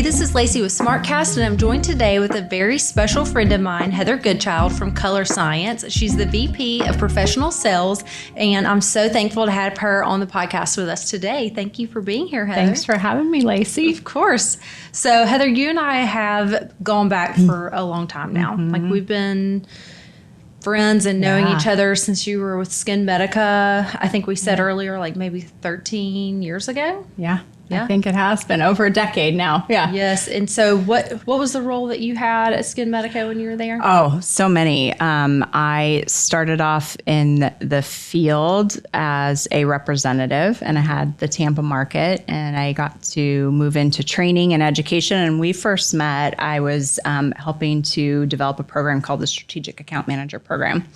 Hey, this is Lacey with SmartCast, and I'm joined today with a very special friend of mine, Heather Goodchild from Colorescience. She's the VP of Professional Sales, and I'm so thankful to have her on the podcast with us today. Thank you for being here, Heather. Thanks for having me, Lacey. Of course. So, Heather, you and I have gone back for a long time now. Like, we've been friends and knowing each other since you were with Skin Medica. I think we said earlier, like maybe 13 years ago. Yeah. I think it has been over a decade now. Yeah. Yes. And so what was the role that you had at Skin Medica when you were there? Oh, so many. I started off in the field as a representative, and I had the Tampa market, and I got to move into training and education. And we first met, I was helping to develop a program called the Strategic Account Manager Program.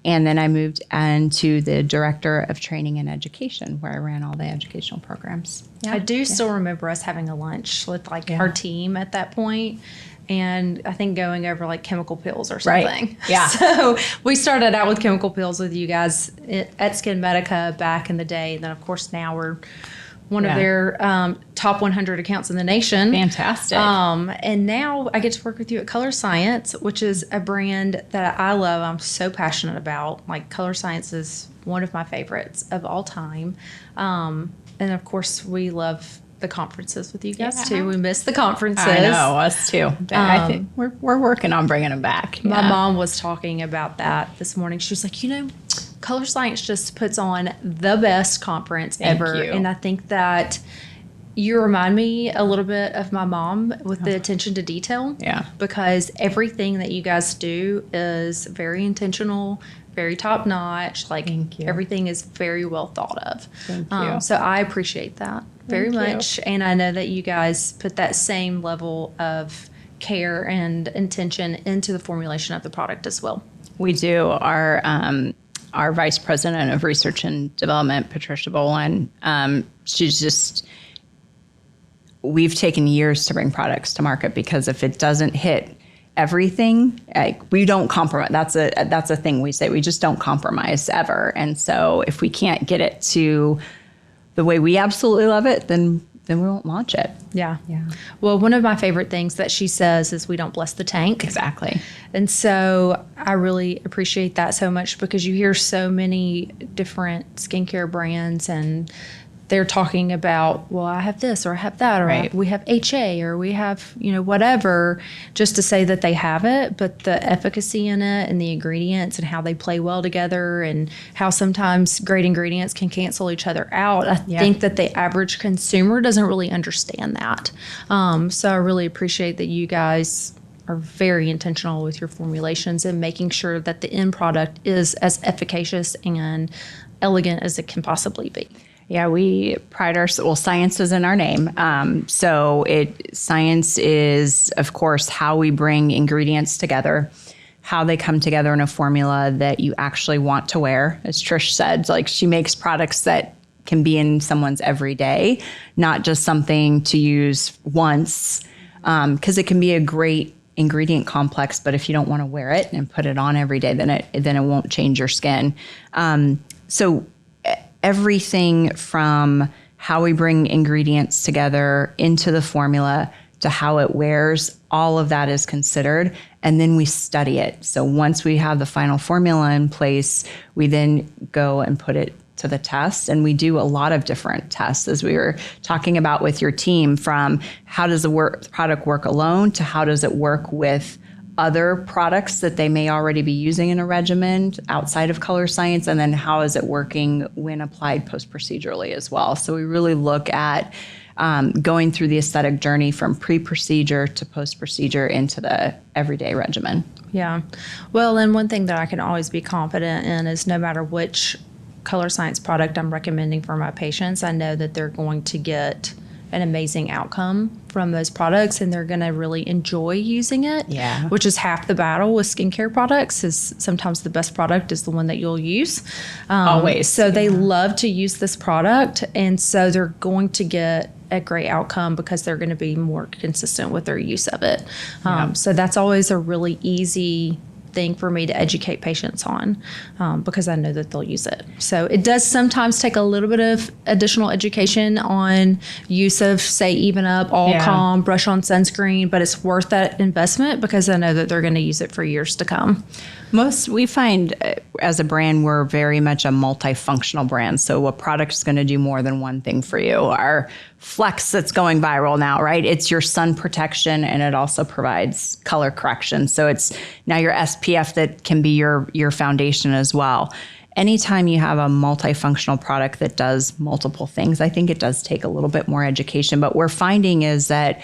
And then I moved into the Director of Training and Education, where I ran all the educational programs. Yeah, I do still remember us having a lunch with our team at that point, and I think going over like chemical pills or something. Right. Yeah. So we started out with chemical pills with you guys at Skin Medica back in the day. And then, of course, now we're one of their top 100 accounts in the nation. Fantastic. And now I get to work with you at Colorescience, which is a brand that I love. I'm so passionate about. Like, Colorescience is one of my favorites of all time. And of course, we love the conferences with you guys too. We miss the conferences. I know, us too. I think we're working on bringing them back. My mom was talking about that this morning. She was like, Colorescience just puts on the best conference ever. And I think that you remind me a little bit of my mom with the attention to detail. Yeah. Because everything that you guys do is very intentional, very top notch. Like, everything is very well thought of. Thank you. So I appreciate that very much. And I know that you guys put that same level of care and intention into the formulation of the product as well. We do. Our Vice President of Research and Development, Patricia Boland, we've taken years to bring products to market, because if it doesn't hit everything, we don't compromise. That's a thing we say. We just don't compromise ever. And so if we can't get it to the way we absolutely love it, then we won't launch it. Yeah. Well, one of my favorite things that she says is we don't bless the tank. Exactly. And so I really appreciate that so much, because you hear so many different skincare brands and they're talking about, well, I have this or I have that, or we have HA, or we have, whatever, just to say that they have it. But the efficacy in it and the ingredients and how they play well together, and how sometimes great ingredients can cancel each other out. I think that the average consumer doesn't really understand that. So I really appreciate that you guys are very intentional with your formulations and making sure that the end product is as efficacious and elegant as it can possibly be. Yeah, we pride ourselves. Science is in our name. Science is, of course, how we bring ingredients together, how they come together in a formula that you actually want to wear. As Trish said, like, she makes products that can be in someone's everyday, not just something to use once, because it can be a great ingredient complex, but if you don't want to wear it and put it on every day, then it won't change your skin. So everything from how we bring ingredients together into the formula to how it wears, all of that is considered. And then we study it. So once we have the final formula in place, we then go and put it to the test. And we do a lot of different tests, as we were talking about with your team, from how does the product work alone to how does it work with other products that they may already be using in a regimen outside of Colorescience, and then how is it working when applied post-procedurally as well. So we really look at going through the aesthetic journey from pre-procedure to post-procedure into the everyday regimen. Yeah. Well, and one thing that I can always be confident in is no matter which Colorescience product I'm recommending for my patients, I know that they're going to get an amazing outcome from those products, and they're going to really enjoy using it. Yeah. Which is half the battle with skincare products, is sometimes the best product is the one that you'll use. Always. So they love to use this product, and so they're going to get a great outcome because they're going to be more consistent with their use of it. So that's always a really easy thing for me to educate patients on because I know that they'll use it. So it does sometimes take a little bit of additional education on use of, say, Even Up, All Calm, brush on sunscreen, but it's worth that investment because I know that they're going to use it for years to come. We find as a brand, we're very much a multifunctional brand. So a product is going to do more than one thing for you. Our Flex that's going viral now, right? It's your sun protection and it also provides color correction. So it's now your SPF that can be your foundation as well. Anytime you have a multifunctional product that does multiple things, I think it does take a little bit more education. But what we're finding is that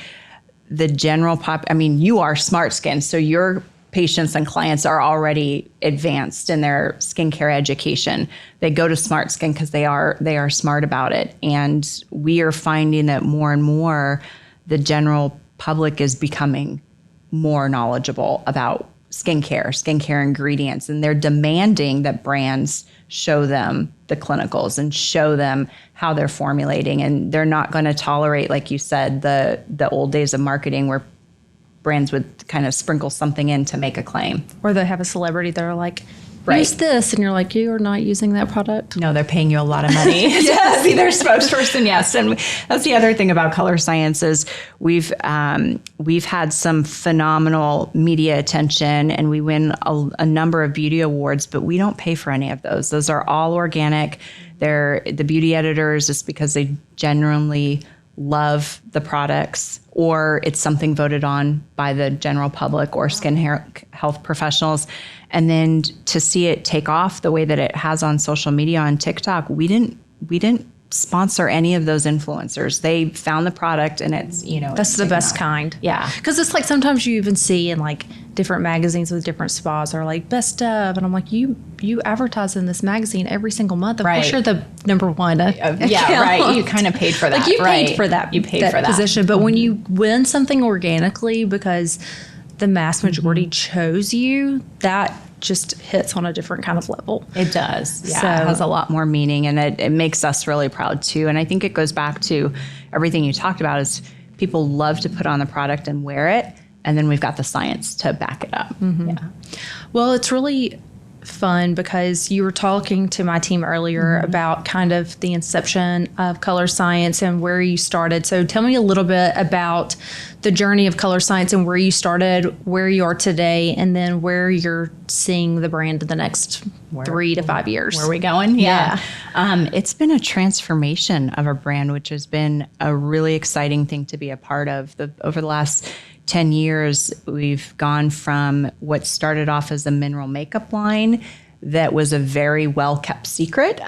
the general you are Smart Skin, so your patients and clients are already advanced in their skincare education. They go to Smart Skin because they are smart about it. And we are finding that more and more the general public is becoming more knowledgeable about skincare ingredients, and they're demanding that brands show them the clinicals and show them how they're formulating. And they're not going to tolerate, like you said, the old days of marketing where brands would kind of sprinkle something in to make a claim. Or they have a celebrity that are like, use this, and you're like, you are not using that product. No, they're paying you a lot of money to be their spokesperson. Yes, and that's the other thing about Colorescience is we've had some phenomenal media attention, and we win a number of beauty awards, but we don't pay for any of those. Those are all organic. They're the beauty editors just because they genuinely love the products, or it's something voted on by the general public or skin health professionals. And then to see it take off the way that it has on social media, on TikTok, we didn't sponsor any of those influencers. They found the product and it's, that's the best kind. Yeah. Because it's like sometimes you even see in like different magazines with different spas are like best of, and I'm like, you advertise in this magazine every single month. Of course you're the number one. Right. You kind of paid for that. Like you paid for that. You paid for that position. But when you win something organically because the mass majority chose you, that just hits on a different kind of level. It does. Yeah. So, it has a lot more meaning, and it makes us really proud too. And I think it goes back to everything you talked about is people love to put on the product and wear it. And then we've got the science to back it up. Mm-hmm. Yeah. Well, it's really fun because you were talking to my team earlier about kind of the inception of Colorescience and where you started. So tell me a little bit about the journey of Colorescience and where you started, where you are today, and then where you're seeing the brand in the next 3 to 5 years. Where are we going? Yeah. It's been a transformation of our brand, which has been a really exciting thing to be a part of. Over the last 10 years, we've gone from what started off as a mineral makeup line that was a very well-kept secret.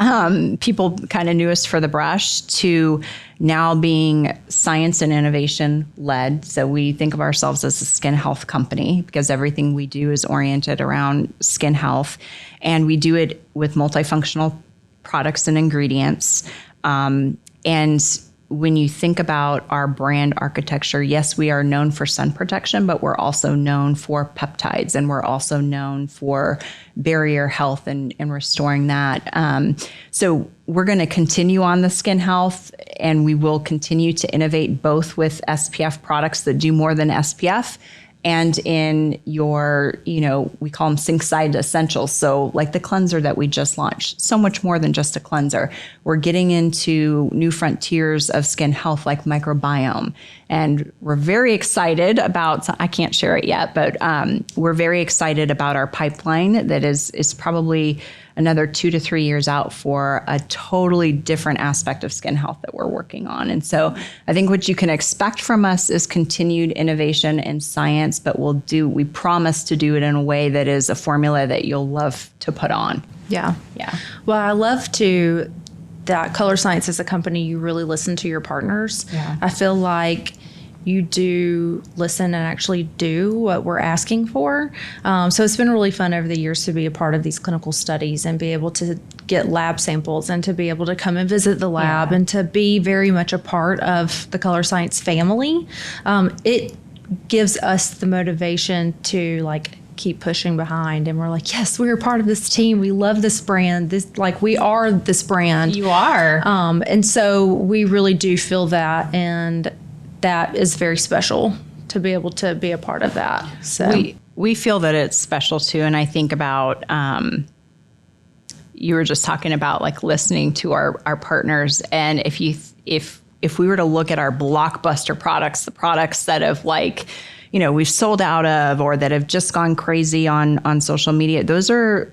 People kind of knew us for the brush to now being science and innovation led. So we think of ourselves as a skin health company because everything we do is oriented around skin health. And we do it with multifunctional products and ingredients. And when you think about our brand architecture, yes, we are known for sun protection, but we're also known for peptides, and we're also known for barrier health and restoring that. So we're going to continue on the skin health, and we will continue to innovate both with SPF products that do more than SPF and in your, we call them sink side essentials. So like the cleanser that we just launched, so much more than just a cleanser. We're getting into new frontiers of skin health like microbiome. And we're very excited about, I can't share it yet, but we're very excited about our pipeline that is probably another 2 to 3 years out for a totally different aspect of skin health that we're working on. And so I think what you can expect from us is continued innovation and science, but we promise to do it in a way that is a formula that you'll love to put on. Yeah. Yeah. Well, I love that Colorescience as a company, you really listen to your partners. Yeah. I feel like you do listen and actually do what we're asking for. So it's been really fun over the years to be a part of these clinical studies and be able to get lab samples and to be able to come and visit the lab and to be very much a part of the Colorescience family. It gives us the motivation to keep pushing behind, and we're like, yes, we're part of this team. We love this brand. We are this brand. You are. And so we really do feel that, and that is very special to be able to be a part of that. So we feel that it's special too. And I think about, you were just talking about like listening to our partners. And if we were to look at our blockbuster products, the products that have like, we've sold out of, or that have just gone crazy on social media, those are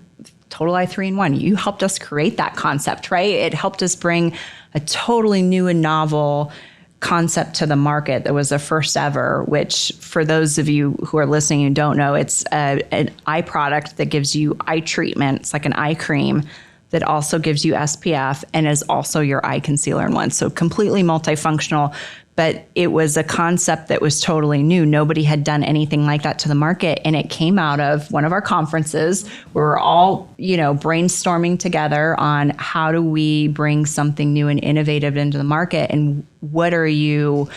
Total Eye 3-in-1. You helped us create that concept, right? It helped us bring a totally new and novel concept to the market that was the first ever, which for those of you who are listening and don't know, it's an eye product that gives you eye treatment. It's like an eye cream that also gives you SPF and is also your eye concealer in one. So completely multifunctional. But it was a concept that was totally new. Nobody had done anything like that to the market. And it came out of one of our conferences. We were all, brainstorming together on how do we bring something new and innovative into the market, and what do you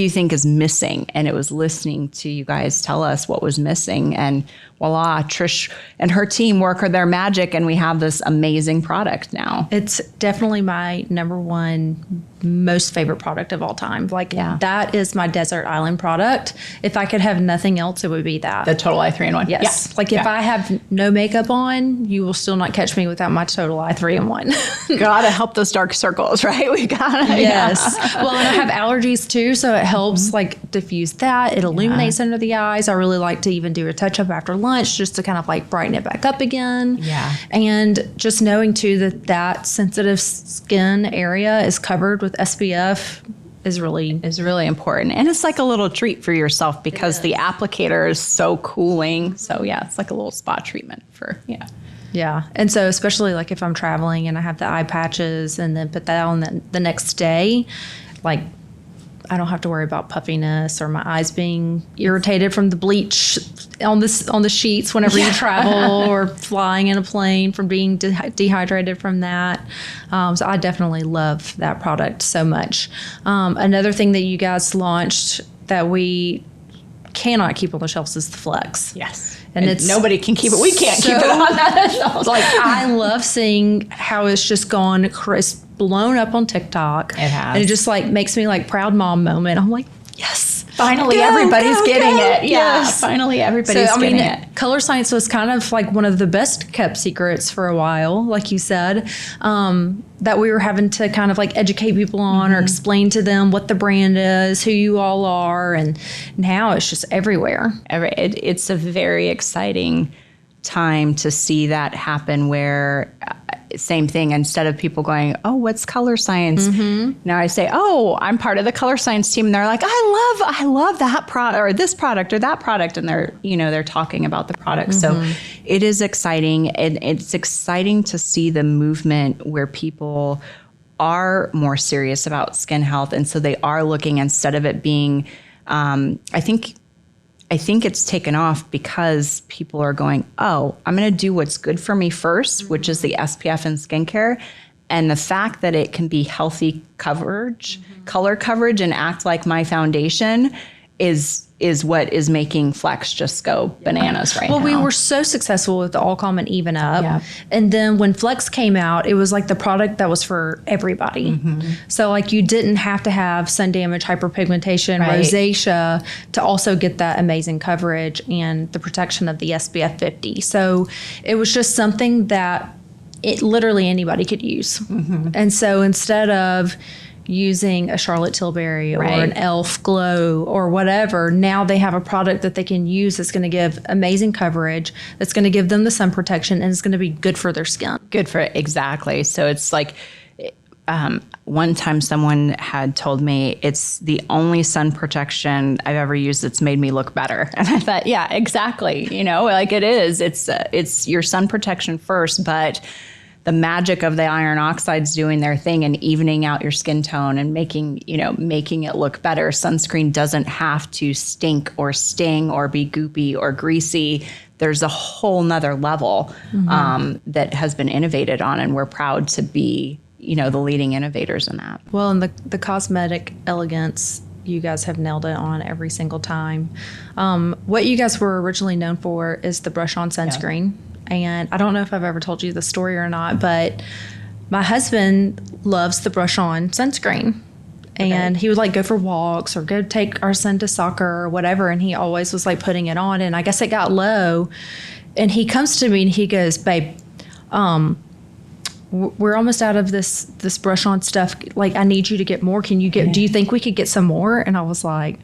think is missing? And it was listening to you guys tell us what was missing, and voila, Trish and her team work their magic, and we have this amazing product now. It's definitely my number one most favorite product of all time. That is my desert island product. If I could have nothing else, it would be that. The Total Eye 3-in-1. Yes. Yeah. If I have no makeup on, you will still not catch me without my Total Eye 3-in-1. Gotta help those dark circles, right? We gotta. Yes. Yeah. Well, and I have allergies too, so it helps diffuse that. It illuminates under the eyes. I really like to even do a touch up after lunch just to kind of brighten it back up again. Yeah. And just knowing too that sensitive skin area is covered with SPF is really important. And it's like a little treat for yourself because the applicator is so cooling. So yeah, it's like a little spa treatment for, Yeah. And so especially if I'm traveling and I have the eye patches and then put that on the next day, I don't have to worry about puffiness or my eyes being irritated from the bleach on the sheets whenever you travel or flying in a plane from being dehydrated from that. So I definitely love that product so much. Another thing that you guys launched that we cannot keep on the shelves is the Flex. Yes. And it's nobody can keep it. We can't keep it on that shelf. I love seeing how it's just gone crisp, blown up on TikTok. It has. And it just makes me proud mom moment. I'm like, yes. Finally, everybody's getting it. Yeah, yes. Finally, everybody's getting it. Colorescience was kind of one of the best kept secrets for a while, like you said, that we were having to kind of educate people on or explain to them what the brand is, who you all are. And now it's just everywhere. It's a very exciting time to see that happen where same thing, instead of people going, oh, what's Colorescience? Now I say, oh, I'm part of the Colorescience team. And they're like, I love that product or this product or that product. And they're talking about the product. So it is exciting. And it's exciting to see the movement where people are more serious about skin health. And so they are looking, instead of it being, I think it's taken off because people are going, oh, I'm going to do what's good for me first, which is the SPF and skincare. And the fact that it can be healthy coverage, color coverage, and act like my foundation is what is making Flex just go bananas right now. Well, we were so successful with the All Calm and Even Up. Yeah. And then when Flex came out, it was the product that was for everybody. So you didn't have to have sun damage, hyperpigmentation, rosacea to also get that amazing coverage and the protection of the SPF 50. So it was just something that literally anybody could use. And so instead of using a Charlotte Tilbury or an e.l.f. Glow or whatever, now they have a product that they can use that's going to give amazing coverage, that's going to give them the sun protection, and it's going to be good for their skin. Exactly. So it's one time someone had told me it's the only sun protection I've ever used that's made me look better. And I thought, yeah, exactly. It is. It's your sun protection first, but the magic of the iron oxides doing their thing and evening out your skin tone and making it look better. Sunscreen doesn't have to stink or sting or be goopy or greasy. There's a whole nother level that has been innovated on, and we're proud to be, the leading innovators in that. Well, and the cosmetic elegance, you guys have nailed it on every single time. What you guys were originally known for is the brush-on sunscreen. Yeah. And I don't know if I've ever told you the story or not, but my husband loves the brush-on sunscreen. And he would like go for walks or go take our son to soccer or whatever. And he always was like putting it on. And I guess it got low. And he comes to me and he goes, babe, we're almost out of this brush on stuff. Like, I need you to get more. Can you do you think we could get some more? And I was like,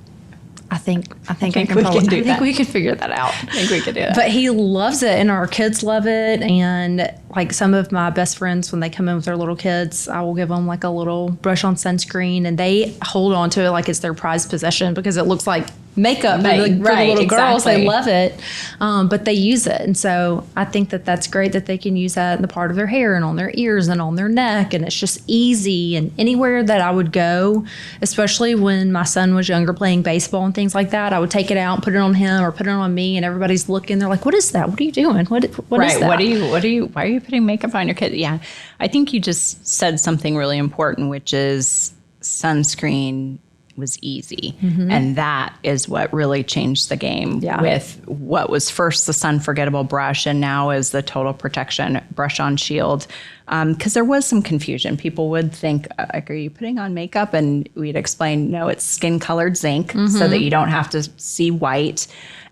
I think we can figure that out. I think we could do that. But he loves it, and our kids love it. And like some of my best friends, when they come in with their little kids, I will give them like a little brush on sunscreen, and they hold on to it like it's their prized possession because it looks like makeup. Right, and for the little girls, exactly. they love it, but they use it. And so I think that that's great that they can use that in the part of their hair and on their ears and on their neck. And it's just easy. And anywhere that I would go, especially when my son was younger playing baseball and things like that, I would take it out and put it on him or put it on me, and everybody's looking. They're like, what is that? What are you doing? What is that? Why are you putting makeup on your kid? Yeah. I think you just said something really important, which is sunscreen was easy. And that is what really changed the game with what was first the sun forgettable brush and now is the total protection brush on shield. Because there was some confusion. People would think, like, are you putting on makeup? And we'd explain, no, it's skin colored zinc so that you don't have to see white.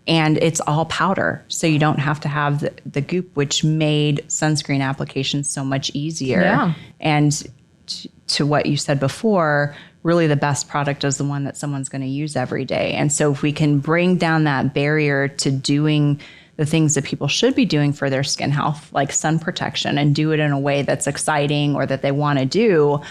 And it's all powder. So you don't have to have the goop, which made sunscreen application so much easier. Yeah. And to what you said before, really the best product is the one that someone's going to use every day. And so if we can bring down that barrier to doing the things that people should be doing for their skin health, like sun protection, and do it in a way that's exciting or that they want to do,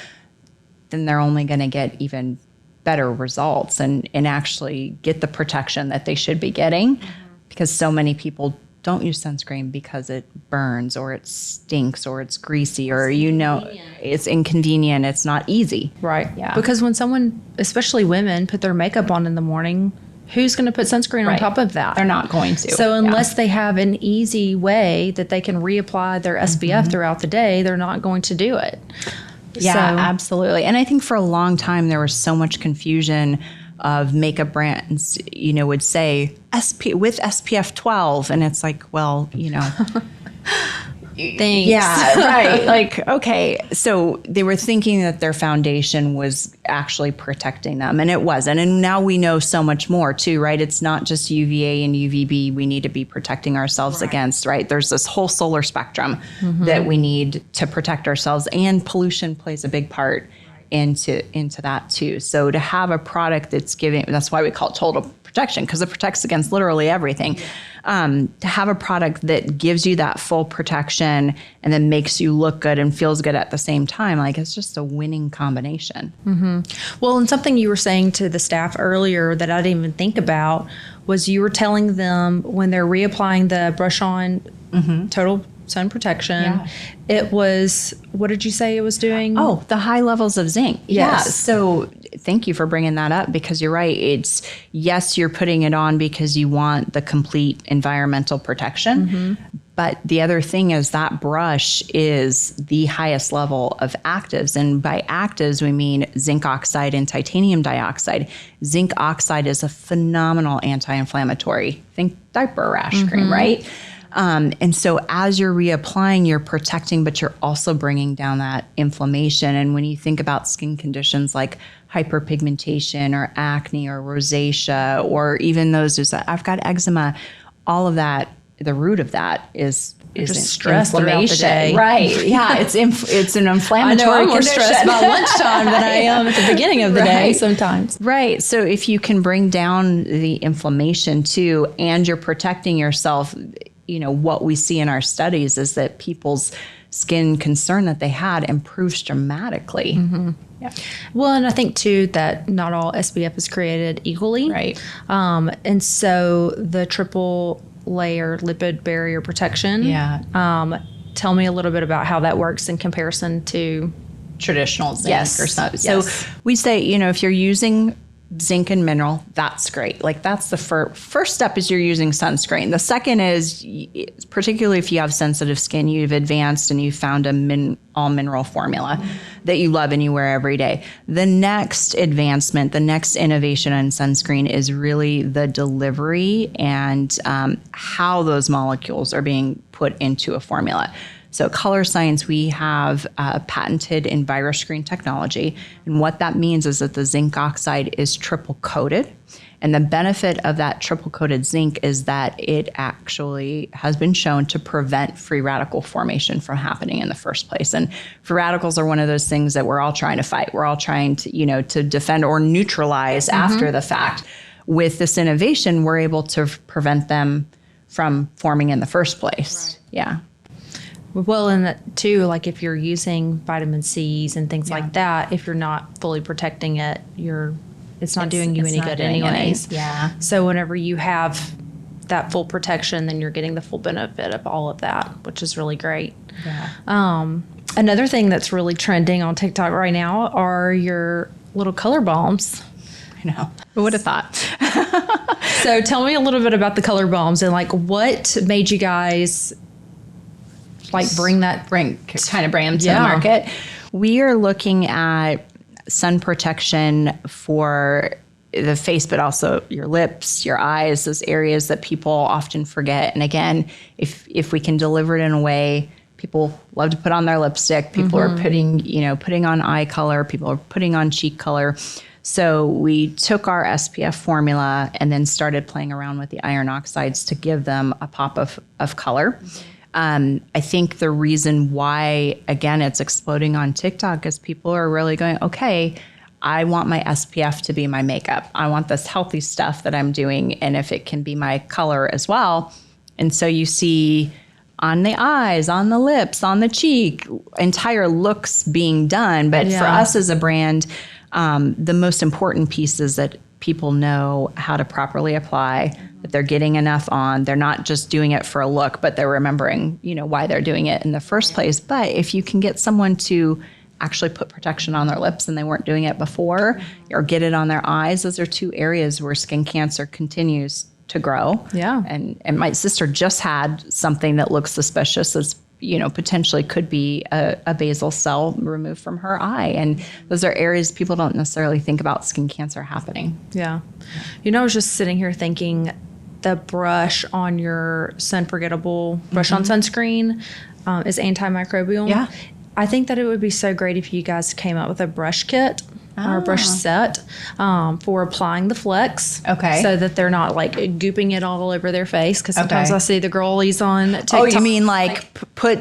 then they're only going to get even better results and actually get the protection that they should be getting. Because so many people don't use sunscreen because it burns or it stinks or it's greasy or, it's inconvenient. It's not easy. Right. Yeah. Because when someone, especially women, put their makeup on in the morning, who's going to put sunscreen on top of that? They're not going to. So unless they have an easy way that they can reapply their SPF throughout the day, they're not going to do it. Yeah, absolutely. And I think for a long time, there was so much confusion of makeup brands, would say with SPF 12. And it's like, well, Thanks. Yeah, right. Like, okay. So they were thinking that their foundation was actually protecting them, and it wasn't. And now we know so much more too, right? It's not just UVA and UVB we need to be protecting ourselves against, right? There's this whole solar spectrum that we need to protect ourselves, and pollution plays a big part into that too. So to have a product that's why we call it total protection, because it protects against literally everything. To have a product that gives you that full protection and then makes you look good and feels good at the same time, like, it's just a winning combination. Well, and something you were saying to the staff earlier that I didn't even think about was you were telling them when they're reapplying the brush on total sun protection, it was, what did you say it was doing? Oh, the high levels of zinc. Yes. Yeah. So thank you for bringing that up, because you're right. It's, yes, you're putting it on because you want the complete environmental protection. But the other thing is that brush is the highest level of actives. And by actives, we mean zinc oxide and titanium dioxide. Zinc oxide is a phenomenal anti-inflammatory. Think diaper rash cream, right? And so as you're reapplying, you're protecting, but you're also bringing down that inflammation. And when you think about skin conditions like hyperpigmentation or acne or rosacea, or even those who's I've got eczema, all of that, the root of that is just stress throughout the day. Right. Yeah. It's an inflammatory I'm more condition. stressed by lunchtime than I am at the beginning of the day sometimes. Right. So if you can bring down the inflammation too, and you're protecting yourself, what we see in our studies is that people's skin concern that they had improves dramatically. Yeah. Well, and I think too that not all SPF is created equally. Right. And so the triple layer lipid barrier protection. Tell me a little bit about how that works in comparison to traditional zinc or something. So we say, if you're using zinc and mineral, that's great. Like, that's the first step is you're using sunscreen. The second is, particularly if you have sensitive skin, you've advanced and you've found a all mineral formula that you love and you wear every day. The next advancement, the next innovation in sunscreen is really the delivery and how those molecules are being put into a formula. So Colorescience, we have patented EnviroScreen technology. And what that means is that the zinc oxide is triple coated. And the benefit of that triple coated zinc is that it actually has been shown to prevent free radical formation from happening in the first place. And free radicals are one of those things that we're all trying to fight. We're all trying to, to defend or neutralize after the fact. With this innovation, we're able to prevent them from forming in the first place. Right. Yeah. Well, and that too, like if you're using vitamin C's and things like that, if you're not fully protecting it, it's not doing you any good anyways. Yeah. So whenever you have that full protection, then you're getting the full benefit of all of that, which is really great. Yeah. Another thing that's really trending on TikTok right now are your little color balms. I know. Who would have thought? So tell me a little bit about the color balms and like what made you guys like bring them to the market. We are looking at sun protection for the face, but also your lips, your eyes, those areas that people often forget. And again, if we can deliver it in a way, people love to put on their lipstick. People are putting on eye color. People are putting on cheek color. So we took our SPF formula and then started playing around with the iron oxides to give them a pop of color. I think the reason why, again, it's exploding on TikTok is people are really going, okay, I want my SPF to be my makeup. I want this healthy stuff that I'm doing. And if it can be my color as well. And so you see on the eyes, on the lips, on the cheek, entire looks being done. But for us as a brand, the most important piece is that people know how to properly apply, that they're getting enough on. They're not just doing it for a look, but they're remembering, why they're doing it in the first place. But if you can get someone to actually put protection on their lips and they weren't doing it before, or get it on their eyes, those are two areas where skin cancer continues to grow. Yeah. And my sister just had something that looks suspicious as potentially could be a basal cell removed from her eye. And those are areas people don't necessarily think about skin cancer happening. Yeah. I was just sitting here thinking the brush on your sun forgettable brush on sunscreen is antimicrobial. Yeah. I think that it would be so great if you guys came up with a brush kit or a brush set for applying the flex. Okay. So that they're not like gooping it all over their face. Because sometimes I see the girlies on TikTok. Oh, you mean like put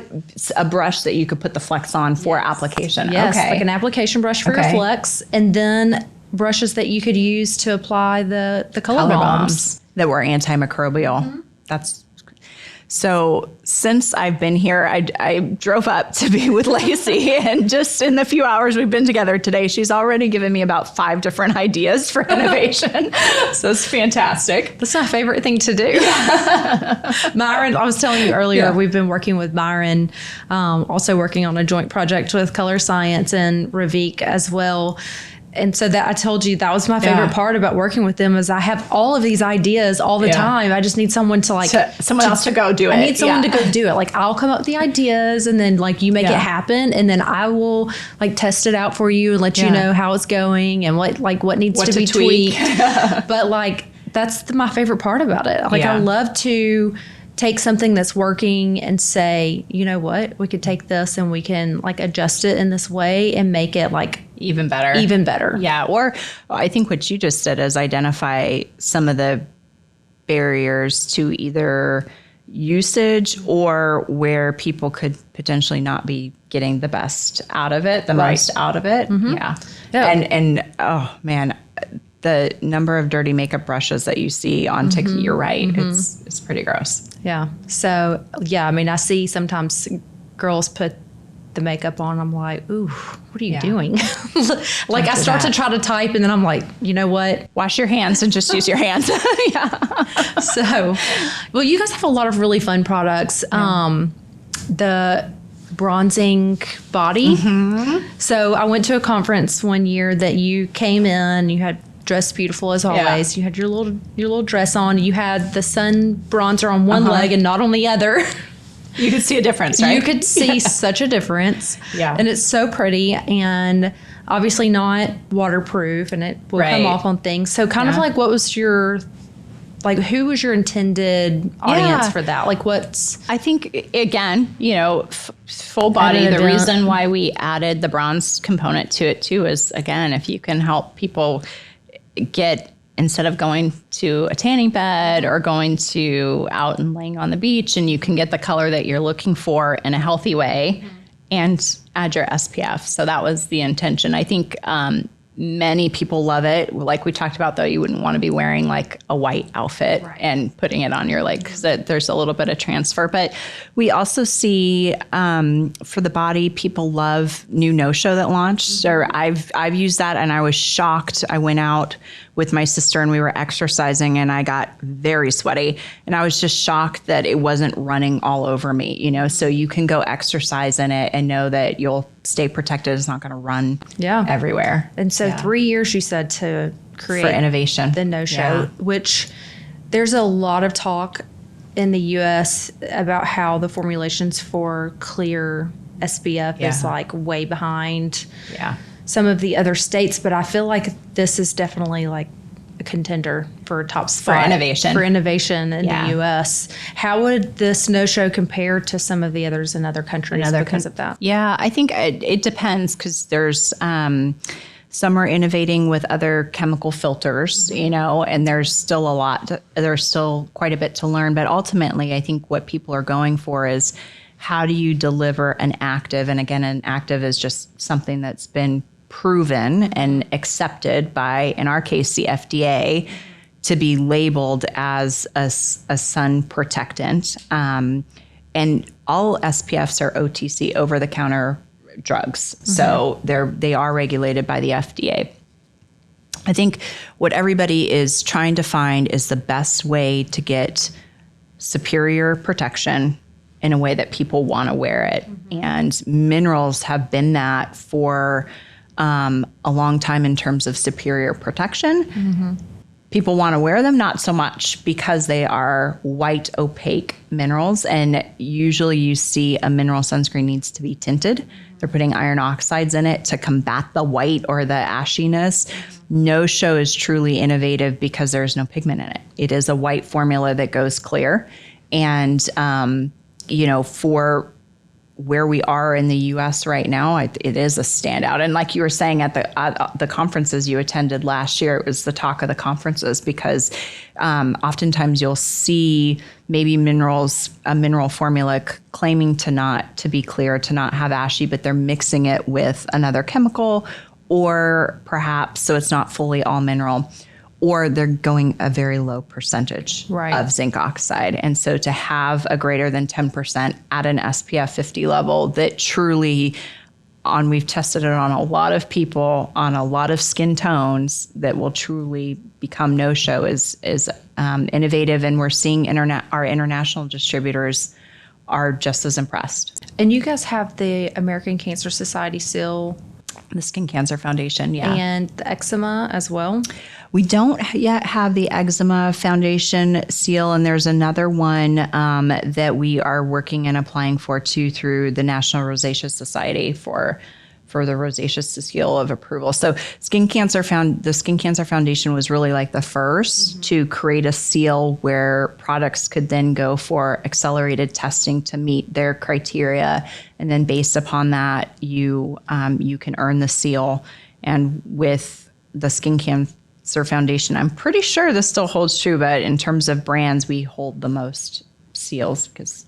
a brush that you could put the flex on for application? Yes, okay. Like an application brush for your flex. And then brushes that you could use to apply the color balms. That were antimicrobial. That's so since I've been here, I drove up to be with Lacey, and just in the few hours we've been together today, she's already given me about 5 different ideas for innovation. So it's fantastic. That's my favorite thing to do. Myron, I was telling you earlier, we've been working with Myron, also working on a joint project with Colorescience and Ravik as well. And so that I told you that was my favorite part about working with them is I have all of these ideas all the time. I just need someone to someone else to go do it. I need someone to go do it. Like I'll come up with the ideas and then like you make it happen and then I will like test it out for you and let you know how it's going and what needs to be tweaked. But like that's my favorite part about it. Like I love to take something that's working and say, you know what, we could take this and we can like adjust it in this way and make it like even better. Yeah. Or I think what you just did is identify some of the barriers to either usage or where people could potentially not be getting the best out of it, the most out of it. Mm-hmm. Yeah. And oh man, the number of dirty makeup brushes that you see on TikTok, you're right. It's pretty gross. Yeah. So I mean, I see sometimes girls put the makeup on. I'm like, ooh, what are you doing? Like I start to try to type and then I'm like, you know what? Wash your hands and just use your hands. So, well, you guys have a lot of really fun products. The bronzing body. So I went to a conference one year that you came in, you had dressed beautiful as always. You had your little dress on. You had the sun bronzer on one leg and not on the other. You could see a difference, right? You could see such a difference. Yeah. And it's so pretty and obviously not waterproof and it will come off on things. So kind of like what was your like, who was your intended audience for that? Like, I think, again, full body. The reason why we added the bronze component to it too is, again, if you can help people get, instead of going to a tanning bed or going to out and laying on the beach, and you can get the color that you're looking for in a healthy way and add your SPF. So that was the intention. I think many people love it. Like we talked about, though, you wouldn't want to be wearing like a white outfit and putting it on your leg, because there's a little bit of transfer. But we also see for the body, people love new no-show that launched. Or I've used that, and I was shocked. I went out with my sister and we were exercising, and I got very sweaty, and I was just shocked that it wasn't running all over me. So you can go exercise in it and know that you'll stay protected. It's not going to run everywhere. And so 3 years, you said, to create for innovation, the no-show, which there's a lot of talk in the U.S. about how the formulations for clear SPF is like way behind some of the other states. But I feel like this is definitely like a contender for a top spot for innovation in the U.S. How would this no-show compare to some of the others in other countries because of that? Yeah, I think it depends, because there's some are innovating with other chemical filters, and there's still quite a bit to learn. But ultimately, I think what people are going for is, how do you deliver an active? And again, an active is just something that's been proven and accepted by, in our case, the FDA, to be labeled as a sun protectant. And all SPFs are OTC, over-the-counter drugs. So they are regulated by the FDA. I think what everybody is trying to find is the best way to get superior protection in a way that people want to wear it. And minerals have been that for a long time in terms of superior protection. People want to wear them, not so much because they are white, opaque minerals. And usually you see a mineral sunscreen needs to be tinted. They're putting iron oxides in it to combat the white or the ashiness. No Show is truly innovative because there's no pigment in it. It is a white formula that goes clear. And, for where we are in the U.S. right now, it is a standout. And like you were saying at the conferences you attended last year, it was the talk of the conferences, because oftentimes you'll see maybe a mineral formula claiming to be clear, to not have ashy, but they're mixing it with another chemical, or perhaps so it's not fully all mineral, or they're going a very low percentage of zinc oxide. And so to have a greater than 10% at an SPF 50 level that truly, we've tested it on a lot of people, on a lot of skin tones, that will truly become no-show is innovative. And we're seeing our international distributors are just as impressed. And you guys have the American Cancer Society seal. The Skin Cancer Foundation, and the eczema as well. We don't yet have the Eczema Foundation seal, and there's another one that we are working and applying for too through the National Rosacea Society for the rosacea seal of approval. So the Skin Cancer Foundation was really like the first to create a seal where products could then go for accelerated testing to meet their criteria, and then based upon that, you can earn the seal. And with the Skin Cancer Foundation, I'm pretty sure this still holds true, but in terms of brands, we hold the most seals because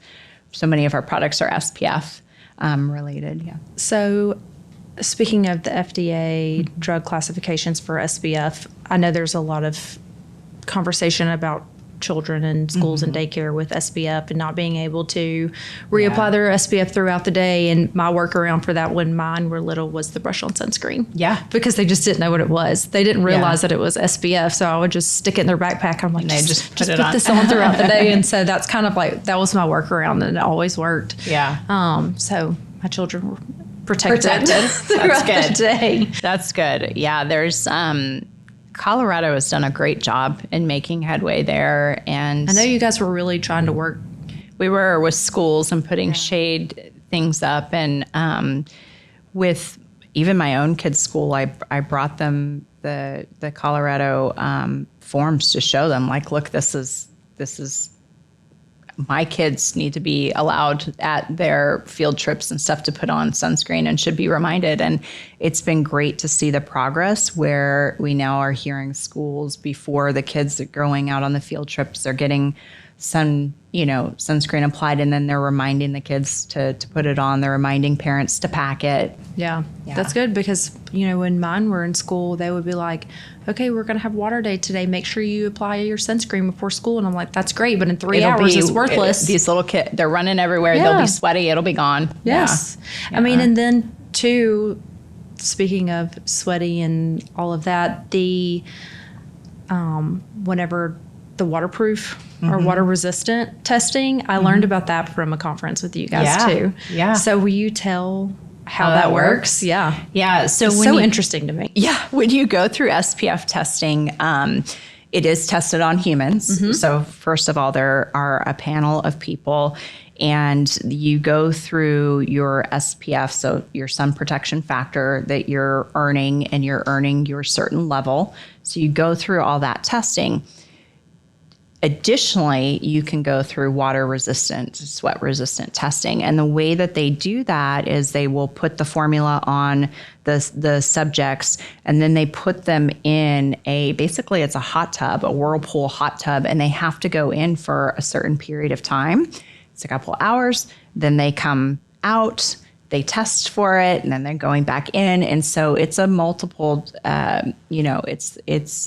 so many of our products are SPF related. Yeah. So speaking of the FDA drug classifications for SPF, I know there's a lot of conversation about children in schools and daycare with SPF and not being able to reapply their SPF throughout the day. And my workaround for that when mine were little was the brush on sunscreen. Yeah. Because they just didn't know what it was. They didn't realize that it was SPF. So I would just stick it in their backpack. I'm like, just put this on throughout the day. And so that's kind of like, that was my workaround, and it always worked. Yeah. So my children were protected. That's good. That's good. Yeah. There's, Colorado has done a great job in making headway there. And I know you guys were really trying to work. We were with schools and putting shade things up. And with even my own kids' school, I brought them the Colorado forms to show them, like, look, this is my kids need to be allowed at their field trips and stuff to put on sunscreen and should be reminded. And it's been great to see the progress where we now are hearing schools before the kids are going out on the field trips, they're getting sunscreen applied, and then they're reminding the kids to put it on. They're reminding parents to pack it. Yeah. That's good because, when mine were in school, they would be like, okay, we're going to have water day today. Make sure you apply your sunscreen before school. And I'm like, that's great. But in 3 hours, it's worthless. These little kids, they're running everywhere. Yeah. They'll be sweaty. It'll be gone. Yes. Yeah. I mean, and then too, speaking of sweaty and all of that, whenever the waterproof or water resistant testing, I learned about that from a conference with you guys too. Yeah. So will you tell how that works? Yeah. Yeah. So it's so interesting to me. Yeah. When you go through SPF testing, it is tested on humans. So first of all, there are a panel of people, and you go through your SPF, so your sun protection factor that you're earning, and you're earning your certain level. So you go through all that testing. Additionally, you can go through water resistant, sweat resistant testing. And the way that they do that is they will put the formula on the subjects, and then they put them in basically it's a hot tub, a whirlpool hot tub, and they have to go in for a certain period of time. It's a couple hours. Then they come out, they test for it, and then they're going back in. And so it's a multiple, it's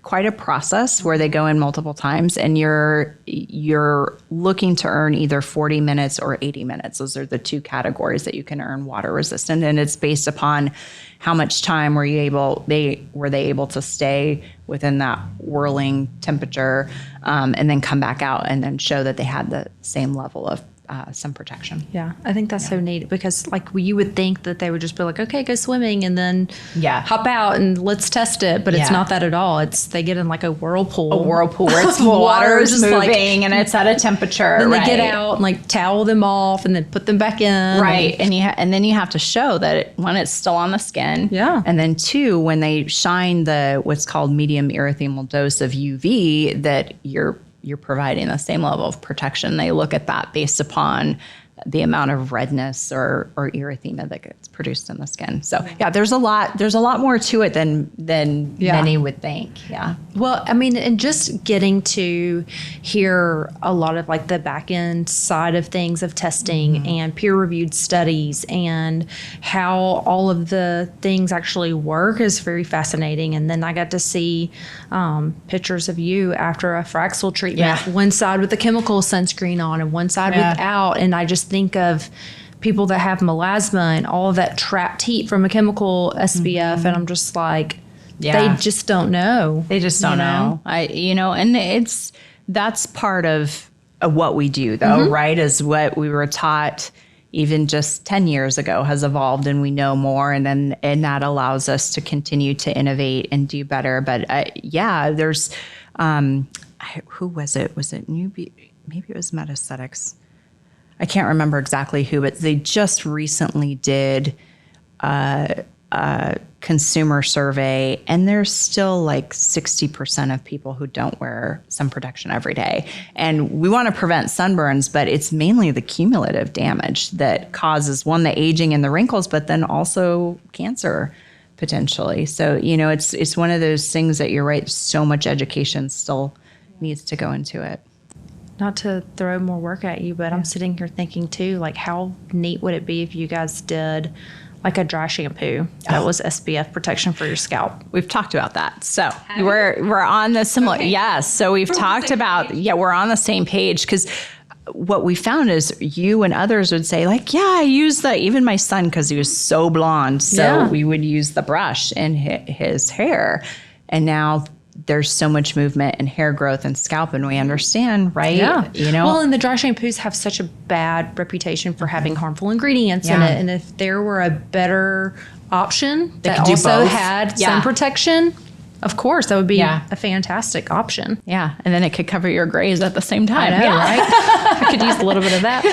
quite a process where they go in multiple times, and you're looking to earn either 40 minutes or 80 minutes. Those are the two categories that you can earn water resistant. And it's based upon how much time were they able to stay within that whirling temperature, and then come back out and then show that they had the same level of sun protection. Yeah, I think that's so neat because you would think that they would just be like, okay, go swimming and then hop out and let's test it. But it's not that at all. They get in like a whirlpool. A whirlpool where it's water is moving and it's at a temperature. Then they get out and towel them off and then put them back in. Right. And then you have to show that one, it's still on the skin. Yeah. And then two, when they shine what's called medium erythemal dose of UV, that you're providing the same level of protection. They look at that based upon the amount of redness or erythema that gets produced in the skin. So there's a lot more to it than many would think. Yeah. Well, I mean, and just getting to hear a lot of the back end side of things of testing and peer reviewed studies and how all of the things actually work is very fascinating. And then I got to see pictures of you after a Fraxel treatment, one side with the chemical sunscreen on and one side without. And I just think of people that have melasma and all of that trapped heat from a chemical SPF, and I'm just like, they just don't know. They just don't know. And that's part of what we do, though, right? Is what we were taught even just 10 years ago has evolved, and we know more, and that allows us to continue to innovate and do better. But there's who was it? Was it Newbie? Maybe it was Metaesthetics. I can't remember exactly who, but they just recently did a consumer survey, and there's still 60% of people who don't wear sun protection every day. And we want to prevent sunburns, but it's mainly the cumulative damage that causes, one, the aging and the wrinkles, but then also cancer potentially. So, it's one of those things that you're right, so much education still needs to go into it. Not to throw more work at you, but I'm sitting here thinking too, how neat would it be if you guys did a dry shampoo that was SPF protection for your scalp? We've talked about that. So we're on the similar. Okay. Yes. So we've talked about, we're on the same page, because what we found is you and others would say I use even my son, because he was so blonde. So we would use the brush in his hair. And now there's so much movement and hair growth and scalp, and we understand, right? Yeah. Well, and the dry shampoos have such a bad reputation for having harmful ingredients in it. And if there were a better option that also had sun protection, of course, that would be a fantastic option. Yeah. And then it could cover your grays at the same time. I know, right? I could use a little bit of that.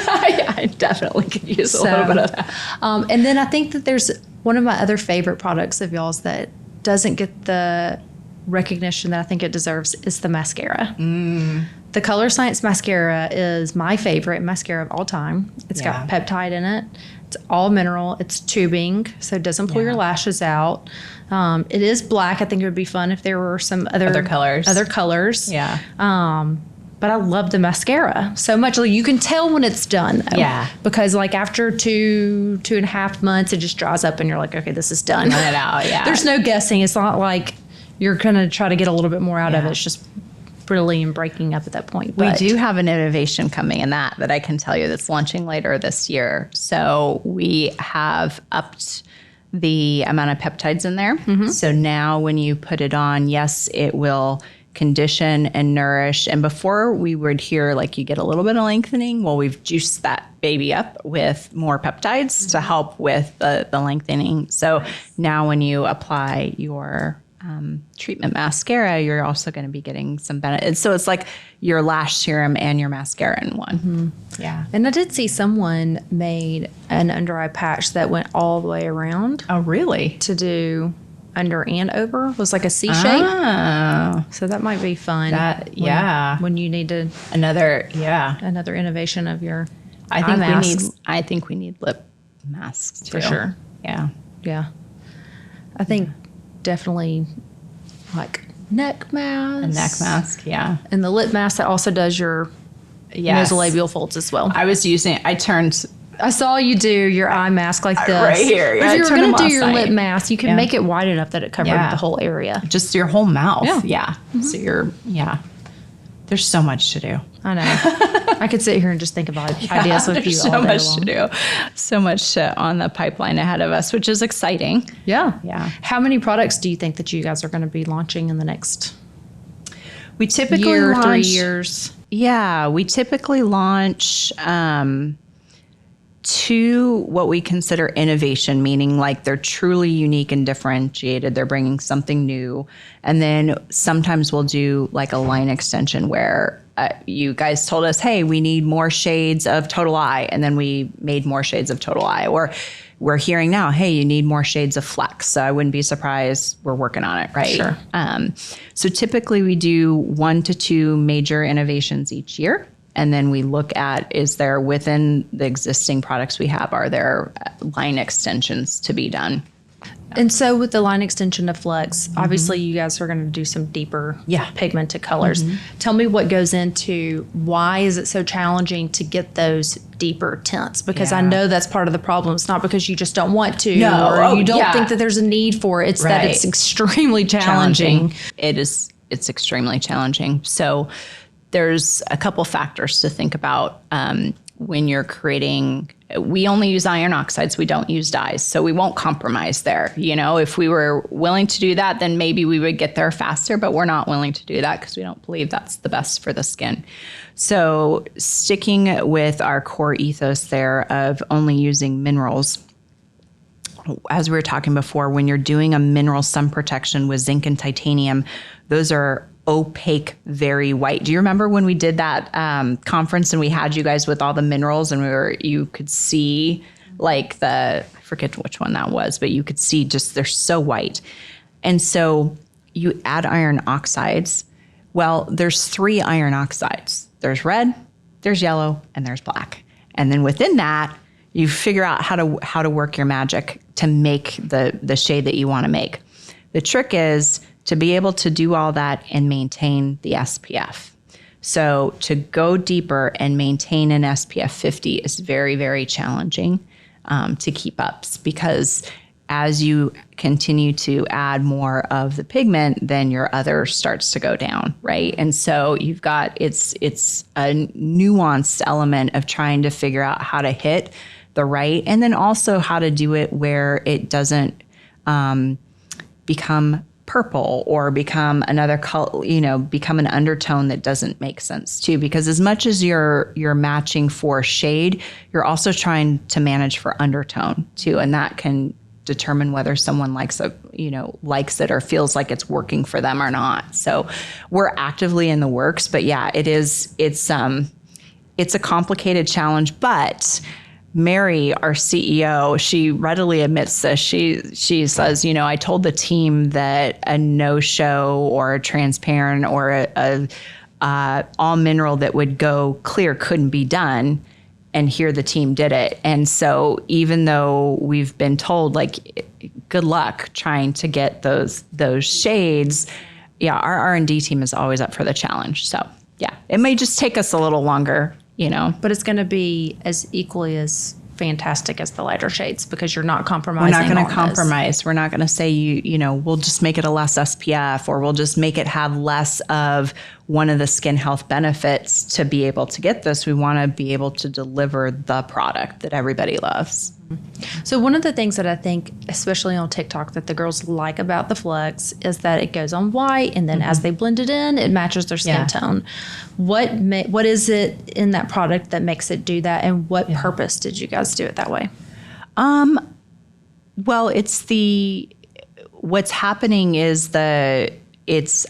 I definitely could use a little bit of that. And then I think that there's one of my other favorite products of y'all's that doesn't get the recognition that I think it deserves is the mascara. The Colorescience mascara is my favorite mascara of all time. It's got peptide in it. It's all mineral. It's tubing, so it doesn't pull your lashes out. It is black. I think it would be fun if there were some other colors. Yeah. But I love the mascara so much. Like, you can tell when it's done, though. Yeah. Because like after 2.5 months, it just dries up and you're like, okay, this is done. Run it out, yeah. There's no guessing. It's not like you're going to try to get a little bit more out of it. It's just brilliant breaking up at that point. We do have an innovation coming in that I can tell you that's launching later this year. So we have upped the amount of peptides in there. So now when you put it on, yes, it will condition and nourish. And before we would hear like you get a little bit of lengthening, well, we've juiced that baby up with more peptides to help with the lengthening. So now when you apply your treatment mascara, you're also going to be getting some benefits. So it's like your lash serum and your mascara in one. Yeah. And I did see someone made an under eye patch that went all the way around. Oh, really? To do under and over. It was like a C shape. Oh. So that might be fun. When you need to another innovation of your I think we need lip masks too. For sure. Yeah. Yeah. I think definitely like neck mask. A neck mask, yeah. And the lip mask that also does your nasolabial folds as well. I saw you do your eye mask like this. Right here. Yeah, if you're going to do your lip mask, you can make it wide enough that it covered the whole area. Just your whole mouth. Yeah. So there's so much to do. I know. I could sit here and just think about ideas with you all day long. There's so much to do. So much on the pipeline ahead of us, which is exciting. Yeah. Yeah. How many products do you think that you guys are going to be launching in the next We typically year, launch 3 years? Yeah. We typically launch 2 what we consider innovation, meaning like they're truly unique and differentiated. They're bringing something new. And then sometimes we'll do like a line extension where you guys told us, hey, we need more shades of Total Eye. And then we made more shades of Total Eye. Or we're hearing now, hey, you need more shades of Flex. So I wouldn't be surprised. We're working on it, right? Sure. So typically we do 1 to 2 major innovations each year. And then we look at, is there within the existing products we have, are there line extensions to be done? And so with the line extension of Flex, obviously you guys are going to do some deeper pigmented colors. Tell me what goes into why is it so challenging to get those deeper tints? Because I know that's part of the problem. It's not because you just don't want to or you don't think that there's a need for it. It's that it's extremely challenging. It's extremely challenging. So there's a couple factors to think about when you're creating. We only use iron oxides. We don't use dyes. So we won't compromise there. You know, if we were willing to do that, then maybe we would get there faster, but we're not willing to do that because we don't believe that's the best for the skin. So sticking with our core ethos there of only using minerals, as we were talking before, when you're doing a mineral sun protection with zinc and titanium, those are opaque, very white. Do you remember when we did that conference and we had you guys with all the minerals and you could see like I forget which one that was, but you could see just they're so white. And so you add iron oxides. Well, there's 3 iron oxides. There's red, there's yellow, and there's black. And then within that, you figure out how to work your magic to make the shade that you want to make. The trick is to be able to do all that and maintain the SPF. So to go deeper and maintain an SPF 50 is very, very challenging to keep up, because as you continue to add more of the pigment, then your other starts to go down, right? And so you've got, it's a nuanced element of trying to figure out how to hit the right, and then also how to do it where it doesn't become purple or become another color, become an undertone that doesn't make sense too. Because as much as you're matching for shade, you're also trying to manage for undertone too, and that can determine whether someone likes it or feels like it's working for them or not. So we're actively in the works, but yeah, it's a complicated challenge, but Mary, our CEO, she readily admits this. She says, I told the team that a no-show or a transparent or a all mineral that would go clear couldn't be done. And here the team did it. And so even though we've been told, like, good luck trying to get those shades, our R&D team is always up for the challenge. So it may just take us a little longer, But it's going to be as equally as fantastic as the lighter shades because you're not compromising. We're not going to compromise. We're not going to say, we'll just make it a less SPF or we'll just make it have less of one of the skin health benefits to be able to get this. We want to be able to deliver the product that everybody loves. So one of the things that I think, especially on TikTok, that the girls like about the Flex is that it goes on white, and then as they blend it in, it matches their skin tone. What is it in that product that makes it do that, and what purpose did you guys do it that way? Well, what's happening is it's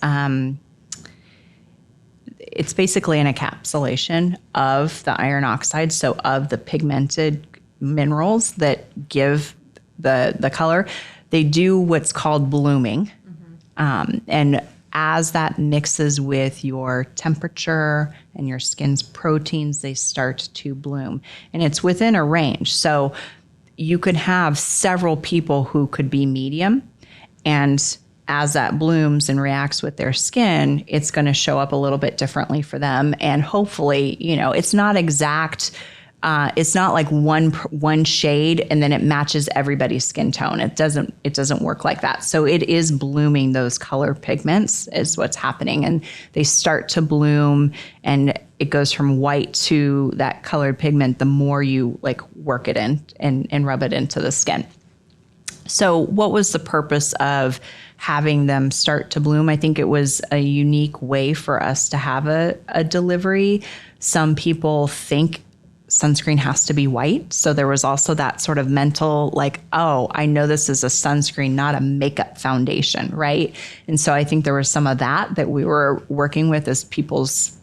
basically an encapsulation of the iron oxide, so of the pigmented minerals that give the color. They do what's called blooming. And as that mixes with your temperature and your skin's proteins, they start to bloom. And it's within a range. So you could have several people who could be medium, and as that blooms and reacts with their skin, it's going to show up a little bit differently for them. And hopefully, it's not exact. It's not like one shade and then it matches everybody's skin tone. It doesn't work like that. So it is blooming those color pigments is what's happening, and they start to bloom, and it goes from white to that colored pigment the more you like work it in and rub it into the skin. So what was the purpose of having them start to bloom? I think it was a unique way for us to have a delivery. Some people think sunscreen has to be white. So there was also that sort of mental, like, oh, I know this is a sunscreen, not a makeup foundation, right? And so I think there was some of that we were working with as people's,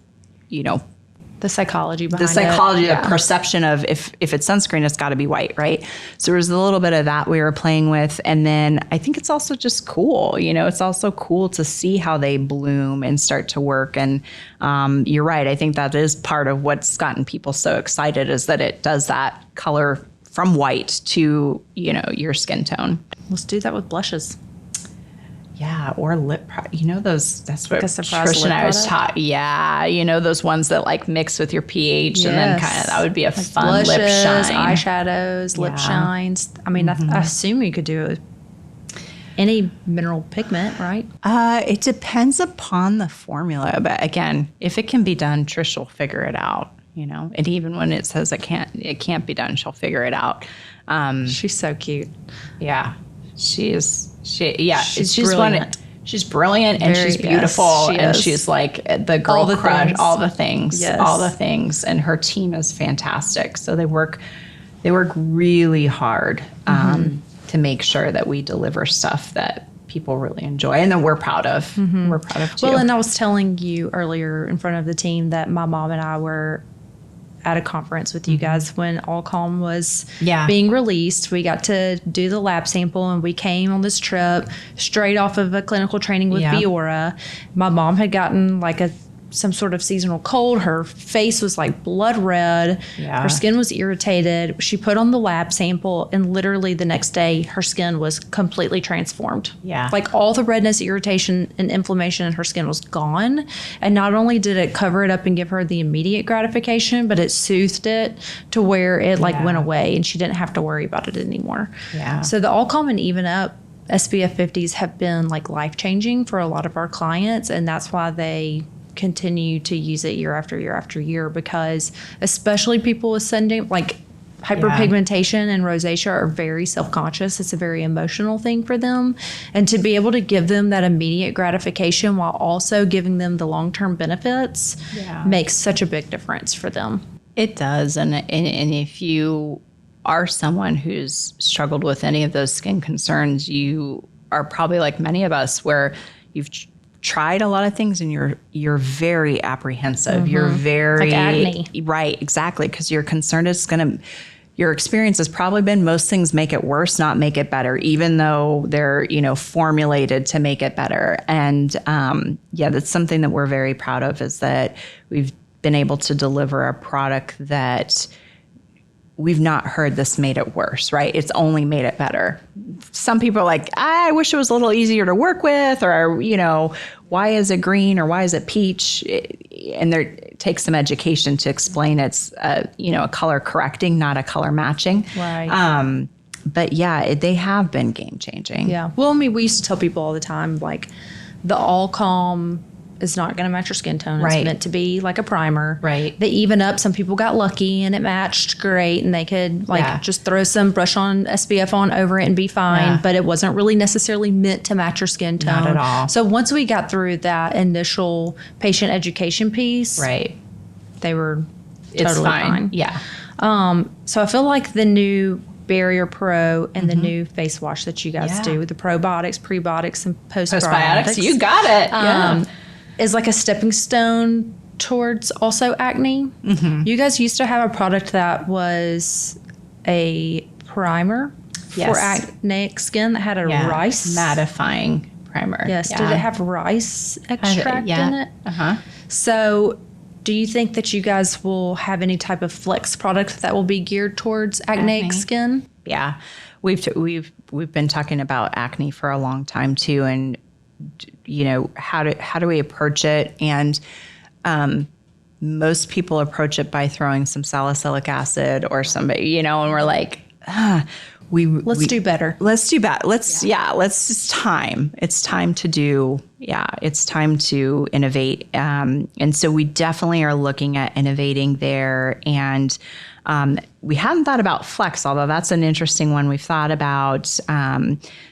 The psychology behind it. The perception of if it's sunscreen, it's got to be white, right? So there was a little bit of that we were playing with. And then I think it's also just cool. It's also cool to see how they bloom and start to work. And you're right. I think that is part of what's gotten people so excited is that it does that color from white to, your skin tone. Let's do that with blushes. Yeah, or lip product. That's what Trish and I was taught. Yeah, those ones that like mix with your pH and then kind of that would be a like fun blushes, lip shine. Eyeshadows, lip shines. I mean, I assume you could do it with any mineral pigment, right? It depends upon the formula. But again, if it can be done, Trish will figure it out. And even when it says it can't be done, she'll figure it out. She's so cute. Yeah, she's brilliant. She's brilliant and she's beautiful she's like the girl crush, all the things, and her team is fantastic. So they work really hard to make sure that we deliver stuff that people really enjoy and that we're proud of. We're proud of too. Well, and I was telling you earlier in front of the team that my mom and I were at a conference with you guys when All Calm was being released. We got to do the lab sample, and we came on this trip straight off of a clinical training with Biora. My mom had gotten like some sort of seasonal cold. Her face was like blood red. Her skin was irritated. She put on the lab sample, and literally the next day her skin was completely transformed. Like all the redness, irritation, and inflammation in her skin was gone. And not only did it cover it up and give her the immediate gratification, but it soothed it to where it went away and she didn't have to worry about it anymore. So the All Calm and Even Up SPF 50s have been like life-changing for a lot of our clients, and that's why they continue to use it year after year after year, because especially people with hyperpigmentation and rosacea are very self-conscious. It's a very emotional thing for them, and to be able to give them that immediate gratification while also giving them the long-term benefits makes such a big difference for them. It does. And if you are someone who's struggled with any of those skin concerns, you are probably like many of us where you've tried a lot of things and you're very apprehensive. You're very like acne. Right, exactly, because you're concerned it's going to your experience has probably been most things make it worse, not make it better, even though they're, formulated to make it better. And that's something that we're very proud of, is that we've been able to deliver a product that we've not heard this made it worse, right? It's only made it better. Some people are like, I wish it was a little easier to work with, or, why is it green or why is it peach? And it takes some education to explain it's, a color correcting, not a color matching. Right. But yeah, they have been game changing. Yeah. Well, I mean, we used to tell people all the time, like, the All Calm is not going to match your skin tone. It's Right. meant to be like a primer. Right. They even up. Some people got lucky and it matched great, and they could just throw some brush on SPF on over it and be fine. Yeah. But it wasn't really necessarily meant to match your skin tone. Not at all. So once we got through that initial patient education piece, Right. they were It's totally fine. Yeah. So I feel like the new Barrier Pro and the new face wash that you guys do, the probiotics, prebiotics, and postbiotics. You got it. Is like a stepping stone towards also acne. Mm-hmm. You guys used to have a product that was a primer for acneic skin that had a rice mattifying primer. Yes. Yeah. Did it have rice extract in it? Uh-huh. So do you think that you guys will have any type of flex product that will be geared towards acneic skin? Yeah. We've been talking about acne for a long time too, and how do we approach it? And most people approach it by throwing some salicylic acid or somebody, and we're like, let's do better. Let's do better. It's time to do, it's time to innovate. And so we definitely are looking at innovating there. And we hadn't thought about flex, although that's an interesting one. We've thought about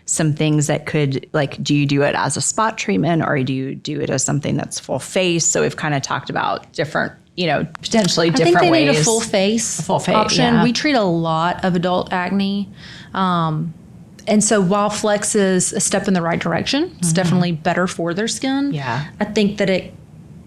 some things that could, like, do you do it as a spot treatment, or do you do it as something that's full face? So we've kind of talked about different, potentially different ways. I think they need a full face option. Yeah. We treat a lot of adult acne. And so while flex is a step in the right direction, it's definitely better for their skin. Yeah. I think that it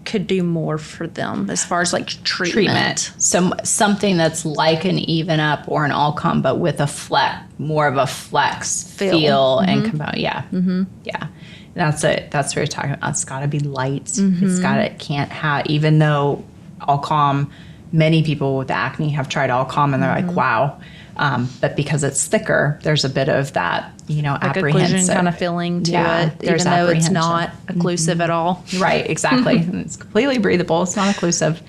could do more for them as far as like treatment. Something that's like an even up or an all calm, but with a more of a flex feel and compound. Yeah. Mm-hmm. Yeah. That's it. That's what you're talking about. It's got to be light. It can't have, even though all calm, many people with acne have tried all calm and they're like, wow. But because it's thicker, there's a bit of that, like apprehensive kind of feeling to it, even though it's not occlusive at all. Right, exactly. It's completely breathable. It's not occlusive.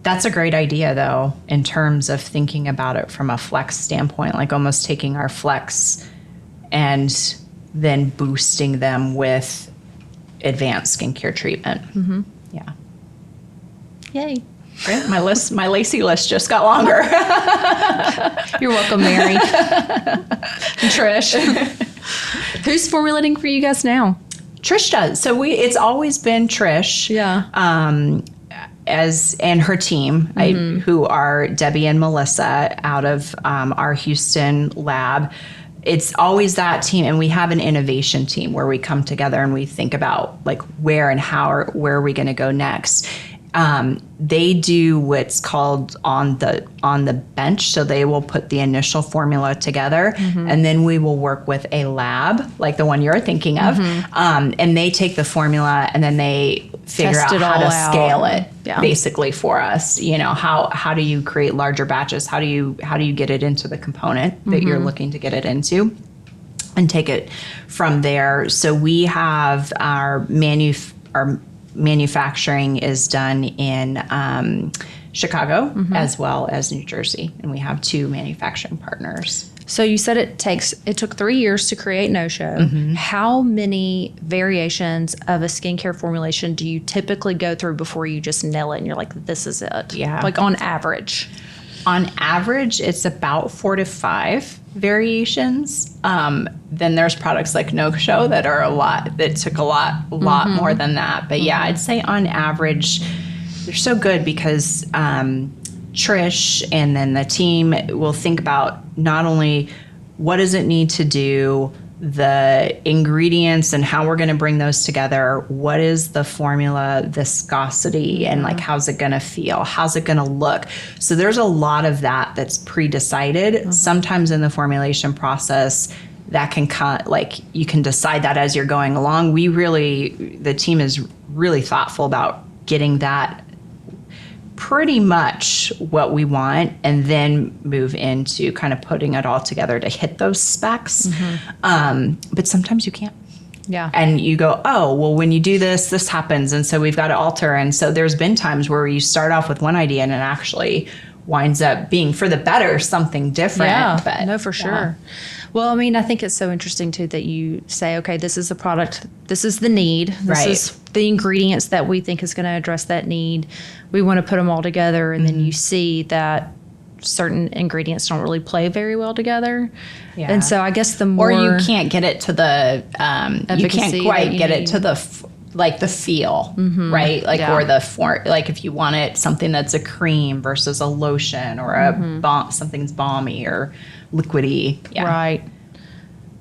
That's a great idea, though, in terms of thinking about it from a flex standpoint, like almost taking our flex and then boosting them with advanced skincare treatment. Mm-hmm. Yeah. Yay. Great. My Lacey list just got longer. You're welcome, Mary. And Trish. Who's formulating for you guys now? Trish does. So it's always been Trish. Yeah. And her team, who are Debbie and Melissa out of our Houston lab. It's always that team, and we have an innovation team where we come together and we think about like where and how or where are we going to go next. They do what's called on the bench. So they will put the initial formula together and then we will work with a lab like the one you're thinking of. And they take the formula and then they figure out how to scale it basically for us. How do you create larger batches? How do you get it into the component that you're looking to get it into and take it from there? So we have our manufacturing is done in Chicago as well as New Jersey, and we have 2 manufacturing partners. So you said it took 3 years to create No Show. How many variations of a skincare formulation do you typically go through before you just nail it and you're like, this is it? Yeah. Like on average? On average, it's about 4 to 5 variations. Then there's products like No Show that took a lot more than that. But yeah, I'd say on average, they're so good because Trish and then the team will think about not only what does it need to do, the ingredients and how we're going to bring those together. What is the formula viscosity and like, how's it going to feel? How's it going to look? So there's a lot of that that's pre-decided. Sometimes in the formulation process, that can like you can decide that as you're going along. The team is really thoughtful about getting that pretty much what we want, and then move into kind of putting it all together to hit those specs. But sometimes you can't. Yeah. And you go, oh, well, when you do this, this happens. And so we've got to alter. And so there's been times where you start off with one idea and it actually winds up being for the better, something different. Yeah, but, no, for sure. Well, I mean, I think it's so interesting too that you say, okay, this is the product, this is the need, this is the ingredients that we think is going to address that need. We want to put them all together, and then you see that certain ingredients don't really play very well together. Yeah. And so I guess the more... Or you can't get it to the... you can't quite get it to the... like the feel, right? Like, or the form, like if you want it, something that's a cream versus a lotion, or a something's balmy or liquidy. Yeah. Right.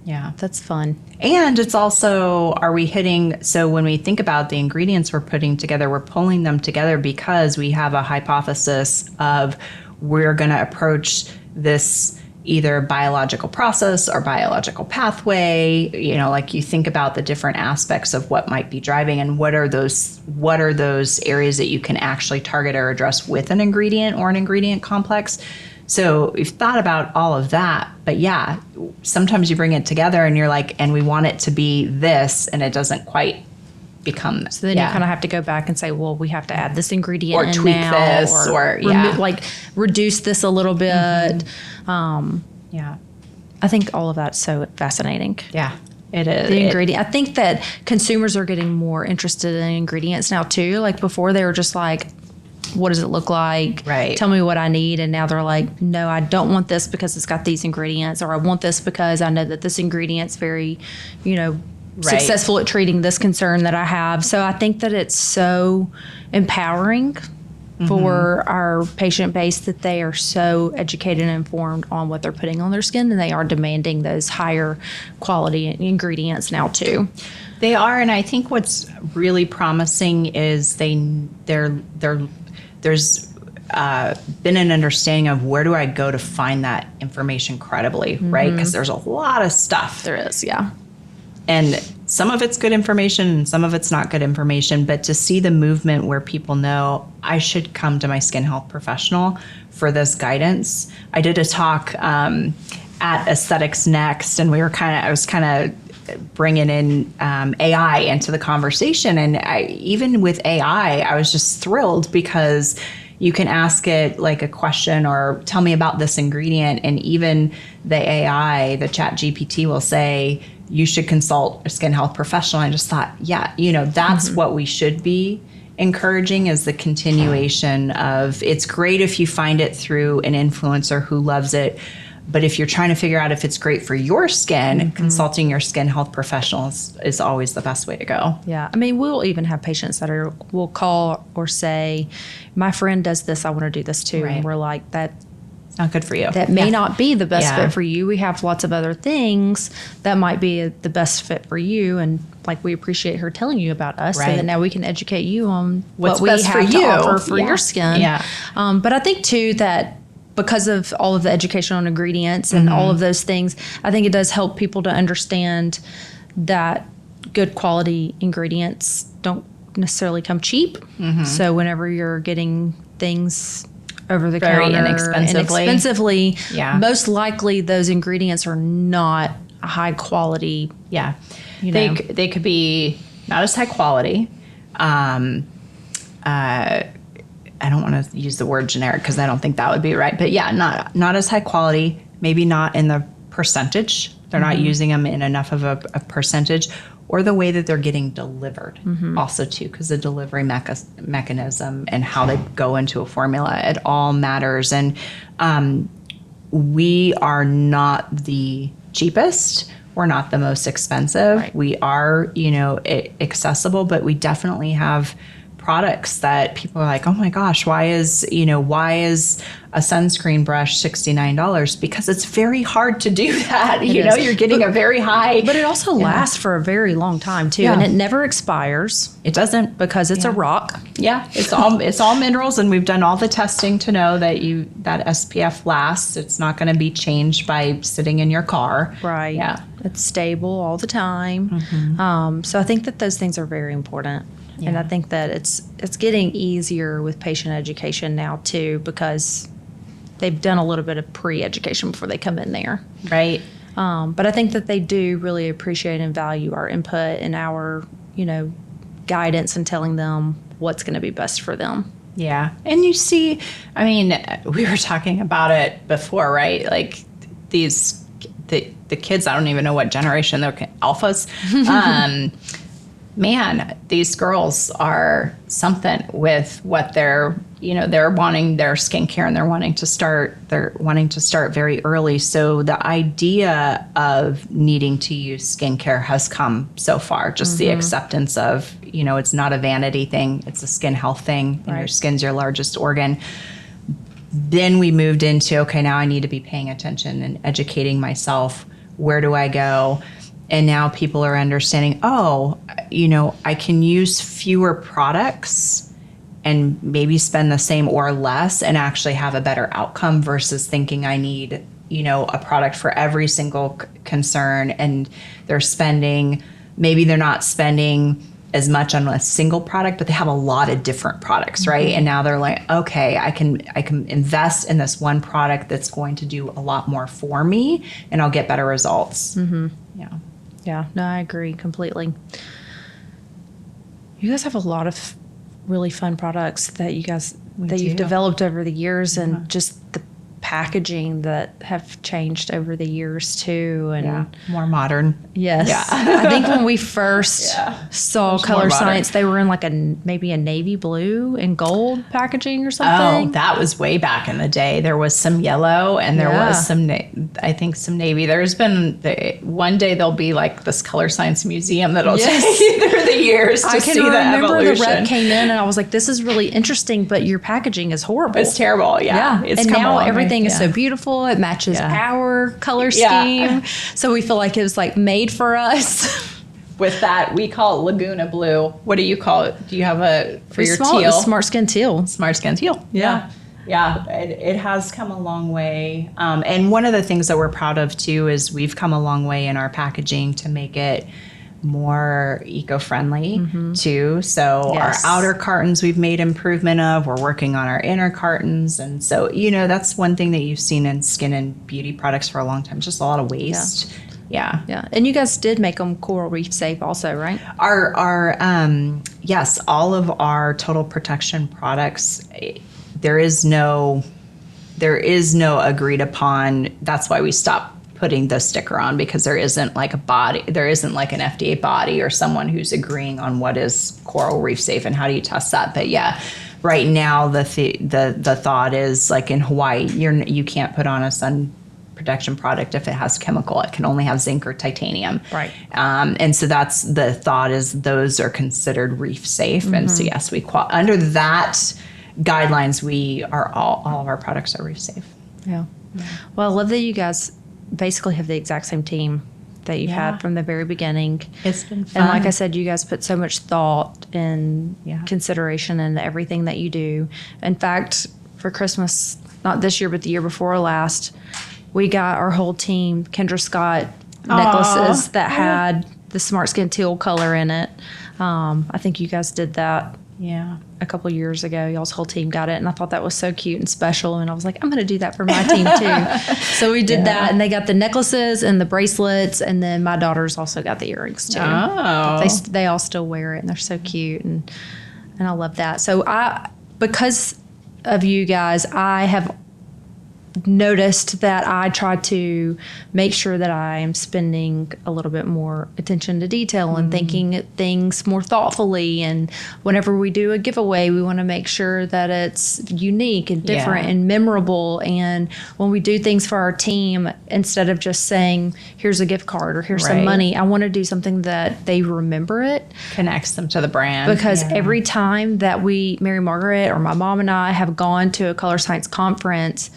Yeah. That's fun. And it's also, are we hitting, so when we think about the ingredients we're putting together, we're pulling them together because we have a hypothesis of we're going to approach this either biological process or biological pathway, like you think about the different aspects of what might be driving, and what are those areas that you can actually target or address with an ingredient or an ingredient complex. So we've thought about all of that, but yeah, sometimes you bring it together and you're like, and we want it to be this, and it doesn't quite become this. So then you kind of have to go back and say, well, we have to add this ingredient or in tweak now, this, or reduce this a little bit. Yeah. I think all of that's so fascinating. Yeah, it is. The ingredient. I think that consumers are getting more interested in ingredients now too. Like before they were just like, what does it look like? Right. Tell me what I need. And now they're like, no, I don't want this because it's got these ingredients, or I want this because I know that this ingredient's very, successful at treating this concern that I have. So I think that it's so empowering for our patient base that they are so educated and informed on what they're putting on their skin, and they are demanding those higher quality ingredients now too. They are, and I think what's really promising is there's been an understanding of where do I go to find that information credibly, right? Because there's a lot of stuff. There is, yeah. And some of it's good information and some of it's not good information, but to see the movement where people know I should come to my skin health professional for this guidance. I did a talk at Aesthetics Next, and I was kind of bringing in AI into the conversation. And even with AI, I was just thrilled because you can ask it like a question or tell me about this ingredient. And even the AI, the Chat GPT, will say, you should consult a skin health professional. I just thought, that's what we should be encouraging, is the continuation of, it's great if you find it through an influencer who loves it. But if you're trying to figure out if it's great for your skin, consulting your skin health professionals is always the best way to go. Yeah. I mean, we'll even have patients that will call or say, my friend does this, I want to do this too. Right. And we're like, that's not good for you. That may not be the best fit for you. We have lots of other things that might be the best fit for you. And like, we appreciate her telling you about us, so that now we can educate you on what's what best we have for to you. offer for your skin. Yeah. But I think too that because of all of the education on ingredients and all of those things, I think it does help people to understand that good quality ingredients don't necessarily come cheap. So whenever you're getting things over the very counter inexpensively, most likely those ingredients are not high quality. Yeah. They could be not as high quality. I don't want to use the word generic because I don't think that would be right. But not as high quality, maybe not in the percentage. They're not using them in enough of a percentage, or the way that they're getting delivered also too, because the delivery mechanism and how they go into a formula, it all matters. And we are not the cheapest. We're not the most expensive. Right. We are, accessible, but we definitely have products that people are like, oh my gosh, why is a sunscreen brush $69? Because it's very hard to do that. You're getting a very high. But it also lasts for a very long time too. And it never expires. It doesn't, because it's a rock. Yeah. It's all minerals, and we've done all the testing to know that that SPF lasts. It's not going to be changed by sitting in your car. Right. Yeah. It's stable all the time. So I think that those things are very important. Yeah. And I think that it's getting easier with patient education now too, because they've done a little bit of pre-education before they come in there. Right. But I think that they do really appreciate and value our input and our, guidance and telling them what's going to be best for them. Yeah. And you see, we were talking about it before, right? Like the kids, I don't even know what generation they're alphas. Man, these girls are something with what they're wanting their skincare, and they're wanting to start very early. So the idea of needing to use skincare has come so far, just the acceptance of, it's not a vanity thing. It's a skin health thing. And your skin's your largest organ. Then we moved into, okay, now I need to be paying attention and educating myself. Where do I go? And now people are understanding, I can use fewer products and maybe spend the same or less and actually have a better outcome versus thinking I need, a product for every single concern. And maybe they're not spending as much on a single product, but they have a lot of different products, right? And now they're like, okay, I can invest in this one product that's going to do a lot more for me, and I'll get better results. Yeah, no, I agree completely. You guys have a lot of really fun products that you've developed over the years, and just the packaging that have changed over the years too, and more modern. Yes. Yeah. I think when we first saw Colorescience, they were in maybe a navy blue and gold packaging or something. Oh, that was way back in the day. There was some yellow, and there was some navy. There's been one day there'll be like this Colorescience museum that'll take you through the years to see the evolution. I can remember the rep came in and I was like, this is really interesting, but your packaging is horrible. It's terrible. Yeah. And now everything is so beautiful. It matches our color scheme. So we feel like it was like made for us. With that, we call it Laguna Blue. What do you call it? Do you have your teal? Smart Skin Teal. Smart Skin Teal. Yeah. It has come a long way. And one of the things that we're proud of too is we've come a long way in our packaging to make it more eco-friendly too. So our outer cartons we've made improvement of. We're working on our inner cartons. And so, that's one thing that you've seen in skin and beauty products for a long time, just a lot of waste. Yeah. And you guys did make them coral reef safe also, right? Yes, all of our total protection products, there is no agreed upon. That's why we stopped putting the sticker on, because there isn't like an FDA body or someone who's agreeing on what is coral reef safe and how do you test that. But right now the thought is, like in Hawaii, you can't put on a sun protection product if it has chemical. It can only have zinc or titanium. Right. And so that's the thought, is those are considered reef safe. And so yes, under that guidelines, all of our products are reef safe. Yeah. Well, I love that you guys basically have the exact same team that you've had from the very beginning. It's been fun. And like I said, you guys put so much thought and consideration in everything that you do. In fact, for Christmas, not this year, but the year before last, we got our whole team Kendra Scott necklaces that had the Smart Skin Teal color in it. I think you guys did that a couple years ago. Y'all's whole team got it, and I thought that was so cute and special, and I was like, I'm going to do that for my team too. So we did that, and they got the necklaces and the bracelets, and then my daughters also got the earrings too. They all still wear it, and they're so cute, and I love that. So because of you guys, I have noticed that I try to make sure that I am spending a little bit more attention to detail and thinking things more thoughtfully. And whenever we do a giveaway, we want to make sure that it's unique and different and memorable. And when we do things for our team, instead of just saying, here's a gift card or here's some money, I want to do something that they remember it. Connects them to the brand. Because every time that Mary Margaret or my mom and I have gone to a Colorescience conference,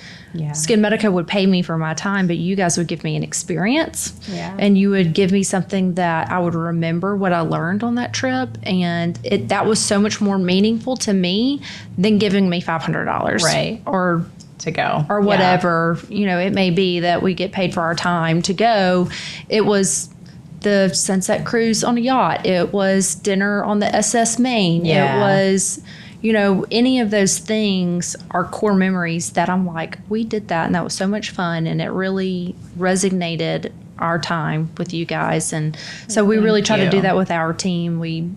Skin Medica would pay me for my time, but you guys would give me an experience. And you would give me something that I would remember what I learned on that trip. And that was so much more meaningful to me than giving me $500. Right. Or to go. Or whatever, it may be that we get paid for our time to go. It was the sunset cruise on a yacht. It was dinner on the SS Maine. It was... any of those things are core memories that I'm like, we did that and that was so much fun and it really resonated our time with you guys. And so we really try to do that with our team. We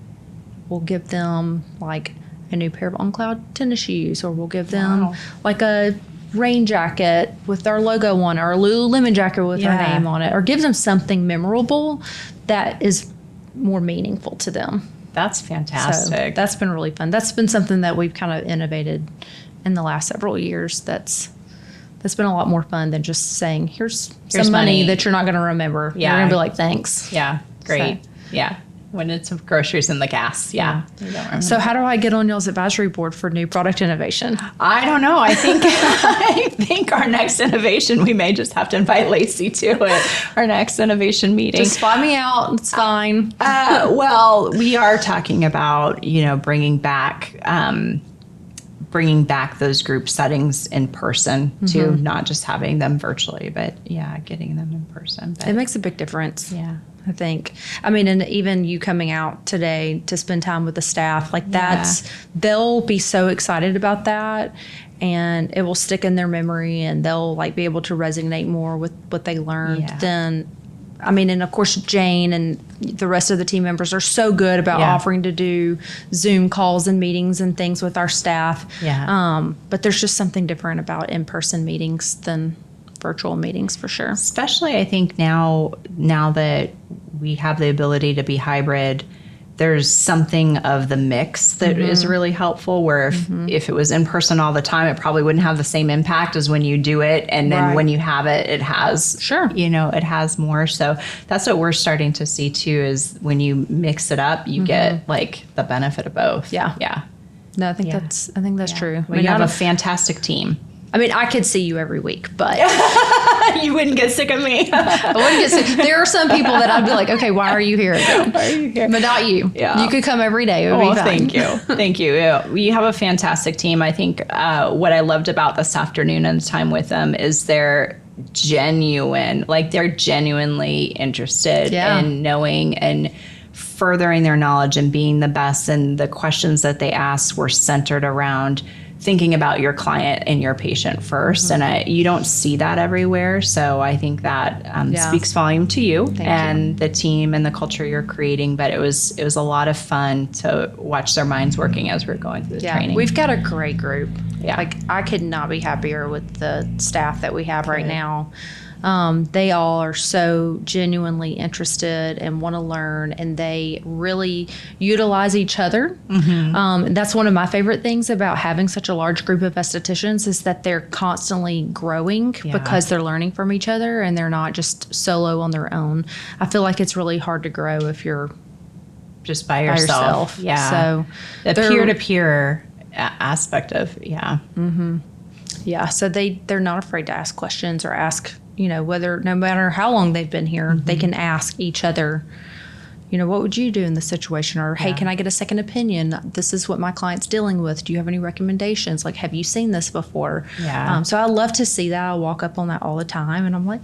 will give them like a new pair of On Cloud tennis shoes, or we'll give them like a rain jacket with our logo on it, or a Lululemon jacket with our name on it, or give them something memorable that is more meaningful to them. That's fantastic. So that's been really fun. That's been something that we've kind of innovated in the last several years. That's been a lot more fun than just saying, here's some money that you're not going to remember. You're going to be like, thanks. Yeah, great. So. When it's groceries and the gas. You don't remember. So how do I get on y'all's advisory board for new product innovation? I don't know. I think our next innovation, we may just have to invite Lacey to it. Our next innovation meeting. Just fly me out. It's fine. Well, we are talking about, bringing back those group settings in person too, not just having them virtually, but getting them in person. But it makes a big difference. Yeah. I think. And even you coming out today to spend time with the staff, like they'll be so excited about that, and it will stick in their memory, and they'll like be able to resonate more with what they learned than, and of course Jane and the rest of the team members are so good about offering to do Zoom calls and meetings and things with our staff. But there's just something different about in-person meetings than virtual meetings for sure. Especially I think now that we have the ability to be hybrid, there's something of the mix that is really helpful, where if it was in person all the time, it probably wouldn't have the same impact as when you do it. And then when you have it, it has, it has more. So that's what we're starting to see too, is when you mix it up, you get like the benefit of both. Yeah. No, I think that's true. We have a fantastic team. I could see you every week, but you wouldn't get sick of me. I wouldn't get sick. There are some people that I'd be like, okay, why are you here again? Why are you here? But not you. Yeah. You could come every day. It would be fine. Thank you. Thank you. Yeah, we have a fantastic team. I think what I loved about this afternoon and the time with them is they're genuinely interested in knowing and furthering their knowledge and being the best. And the questions that they asked were centered around thinking about your client and your patient first. And you don't see that everywhere. So I think that speaks volume to you and the team and the culture you're creating. But it was a lot of fun to watch their minds working as we're going through the training. We've got a great group. Like I could not be happier with the staff that we have right now. They all are so genuinely interested and want to learn, and they really utilize each other. That's one of my favorite things about having such a large group of estheticians, is that they're constantly growing because they're learning from each other and they're not just solo on their own. I feel like it's really hard to grow if you're just by yourself. Yeah. So the peer-to-peer aspect of, so they're not afraid to ask questions or ask, no matter how long they've been here, they can ask each other, what would you do in this situation? Or, hey, can I get a second opinion? This is what my client's dealing with. Do you have any recommendations? Like, have you seen this before? So I love to see that. I walk up on that all the time, and I'm like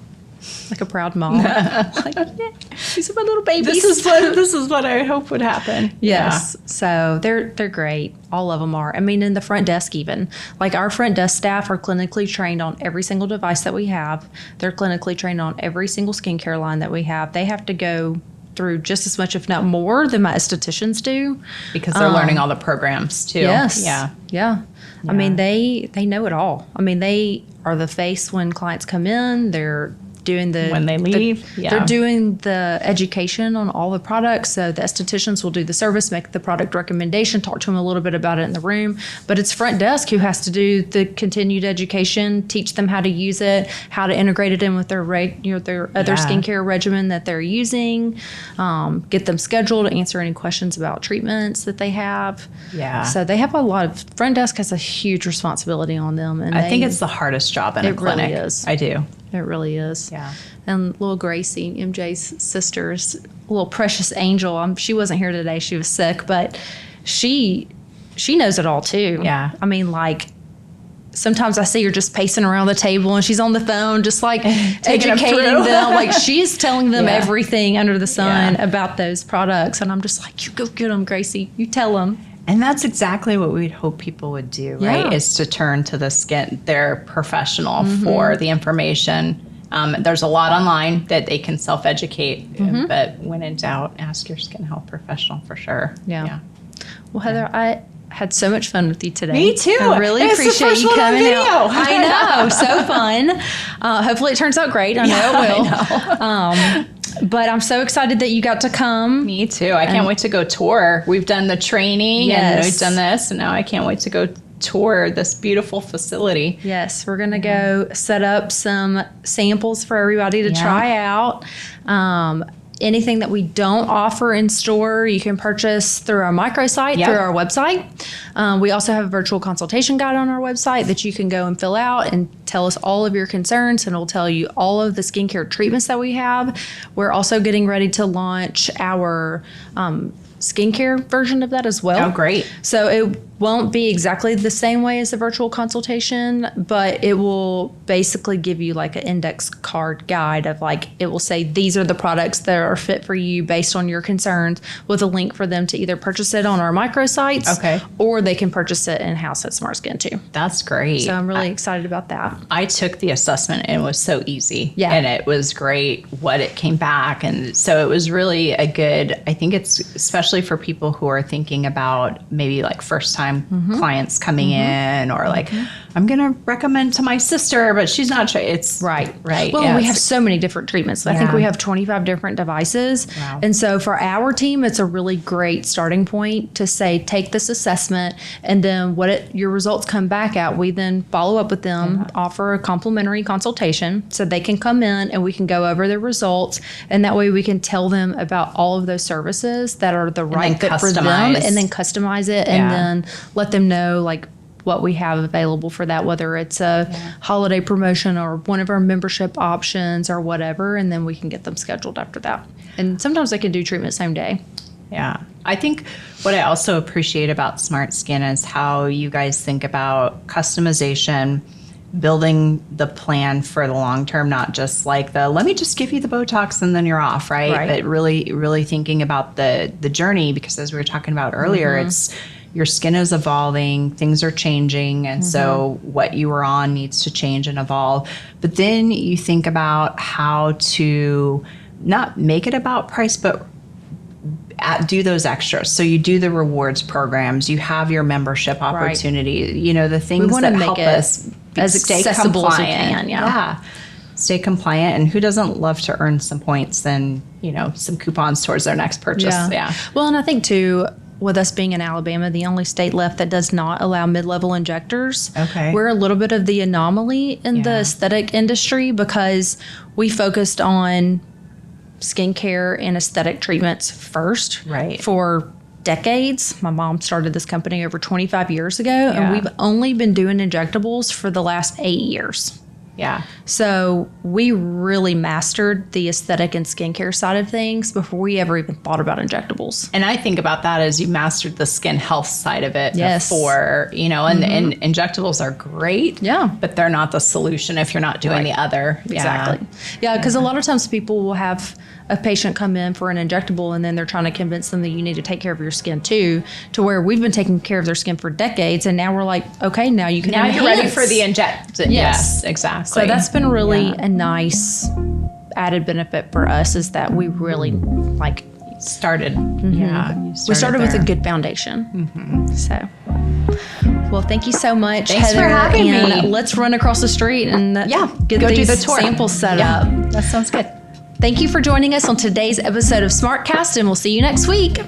a proud mom. These are my little babies. This is what I hope would happen. Yes. So they're great. All of them are. In the front desk even. Like our front desk staff are clinically trained on every single device that we have. They're clinically trained on every single skincare line that we have. They have to go through just as much, if not more, than my estheticians do. Because they're learning all the programs too. Yes. Yeah. I mean, they know it all. I mean, they are the face when clients come in. They're doing when they leave. They're doing the education on all the products. So the estheticians will do the service, make the product recommendation, talk to them a little bit about it in the room. But it's front desk who has to do the continued education, teach them how to use it, how to integrate it in with their their other skincare regimen that they're using, get them scheduled, answer any questions about treatments that they have. Yeah. So they have a lot of, front desk has a huge responsibility on them. And I think it's the hardest job in a clinic. It really is. I do. It really is. Yeah. And little Gracie, MJ's sister's little precious angel. She wasn't here today. She was sick, but she knows it all too. Yeah. I mean, like, sometimes I see her just pacing around the table and she's on the phone, just like educating them. Like, she's telling them everything under the sun about those products. And I'm just like, you go get them, Gracie. You tell them. And that's exactly what we'd hope people would do, right? Is to turn to their professional for the information. There's a lot online that they can self-educate, but when in doubt, ask your skin health professional for sure. Yeah. Well, Heather, I had so much fun with you today. Me too. I really appreciate you coming out. I know, so fun. Hopefully it turns out great. I know it will. I know. But I'm so excited that you got to come. Me too. I can't wait to go tour. We've done the training and we've done this, and now I can't wait to go tour this beautiful facility. Yes, we're going to go set up some samples for everybody to try out. Anything that we don't offer in store, you can purchase through our microsite, through our website. We also have a virtual consultation guide on our website that you can go and fill out and tell us all of your concerns, and it'll tell you all of the skincare treatments that we have. We're also getting ready to launch our skincare version of that as well. Oh, great. So it won't be exactly the same way as the virtual consultation, but it will basically give you like an index card guide of, like, it will say these are the products that are fit for you based on your concerns, with a link for them to either purchase it on our microsites or they can purchase it in-house at Smart Skin too. That's great. So I'm really excited about that. I took the assessment and it was so easy. Yeah. And it was great what it came back. And so it was really a good, I think it's especially for people who are thinking about maybe like first time clients coming in, or like, I'm going to recommend to my sister, but she's not sure. It's right. Well, we have so many different treatments. I think we have 25 different devices. Wow. And so for our team, it's a really great starting point to say, take this assessment, and then your results come back out. We then follow up with them, offer a complimentary consultation so they can come in and we can go over their results. And that way we can tell them about all of those services that are the right fit for them, and then customize it, and then let them know like what we have available for that, whether it's a holiday promotion or one of our membership options or whatever, and then we can get them scheduled after that. And sometimes they can do treatment same day. Yeah. I think what I also appreciate about Smart Skin is how you guys think about customization, building the plan for the long term, not just like let me just give you the Botox and then you're off, right? But really, really thinking about the journey, because as we were talking about earlier, it's your skin is evolving, things are changing, and so what you were on needs to change and evolve. But then you think about how to not make it about price, but do those extras. So you do the rewards programs, you have your membership opportunity, the things that help us as stay accessible compliant. as we can. Stay compliant. And who doesn't love to earn some points and, some coupons towards their next purchase? Well, and I think too, with us being in Alabama, the only state left that does not allow mid-level injectors. We're a little bit of the anomaly in the aesthetic industry, because we focused on skincare and aesthetic treatments first for decades. My mom started this company over 25 years ago, and we've only been doing injectables for the last 8 years. So we really mastered the aesthetic and skincare side of things before we ever even thought about injectables. And I think about that as you mastered the skin health side of it before, and injectables are great, but they're not the solution if you're not doing the other. Exactly. Because a lot of times people will have a patient come in for an injectable, and then they're trying to convince them that you need to take care of your skin too, to where we've been taking care of their skin for decades, and now we're like, okay, now you can you're ready for the inject. Yes, exactly. So that's been really a nice added benefit for us is that we really started. We started with a good foundation. So, well, thank you so much, Thanks Heather. for having and me. Let's run across the street and get go do these the tour. samples set up. That sounds good. Thank you for joining us on today's episode of SmartCast, and we'll see you next week.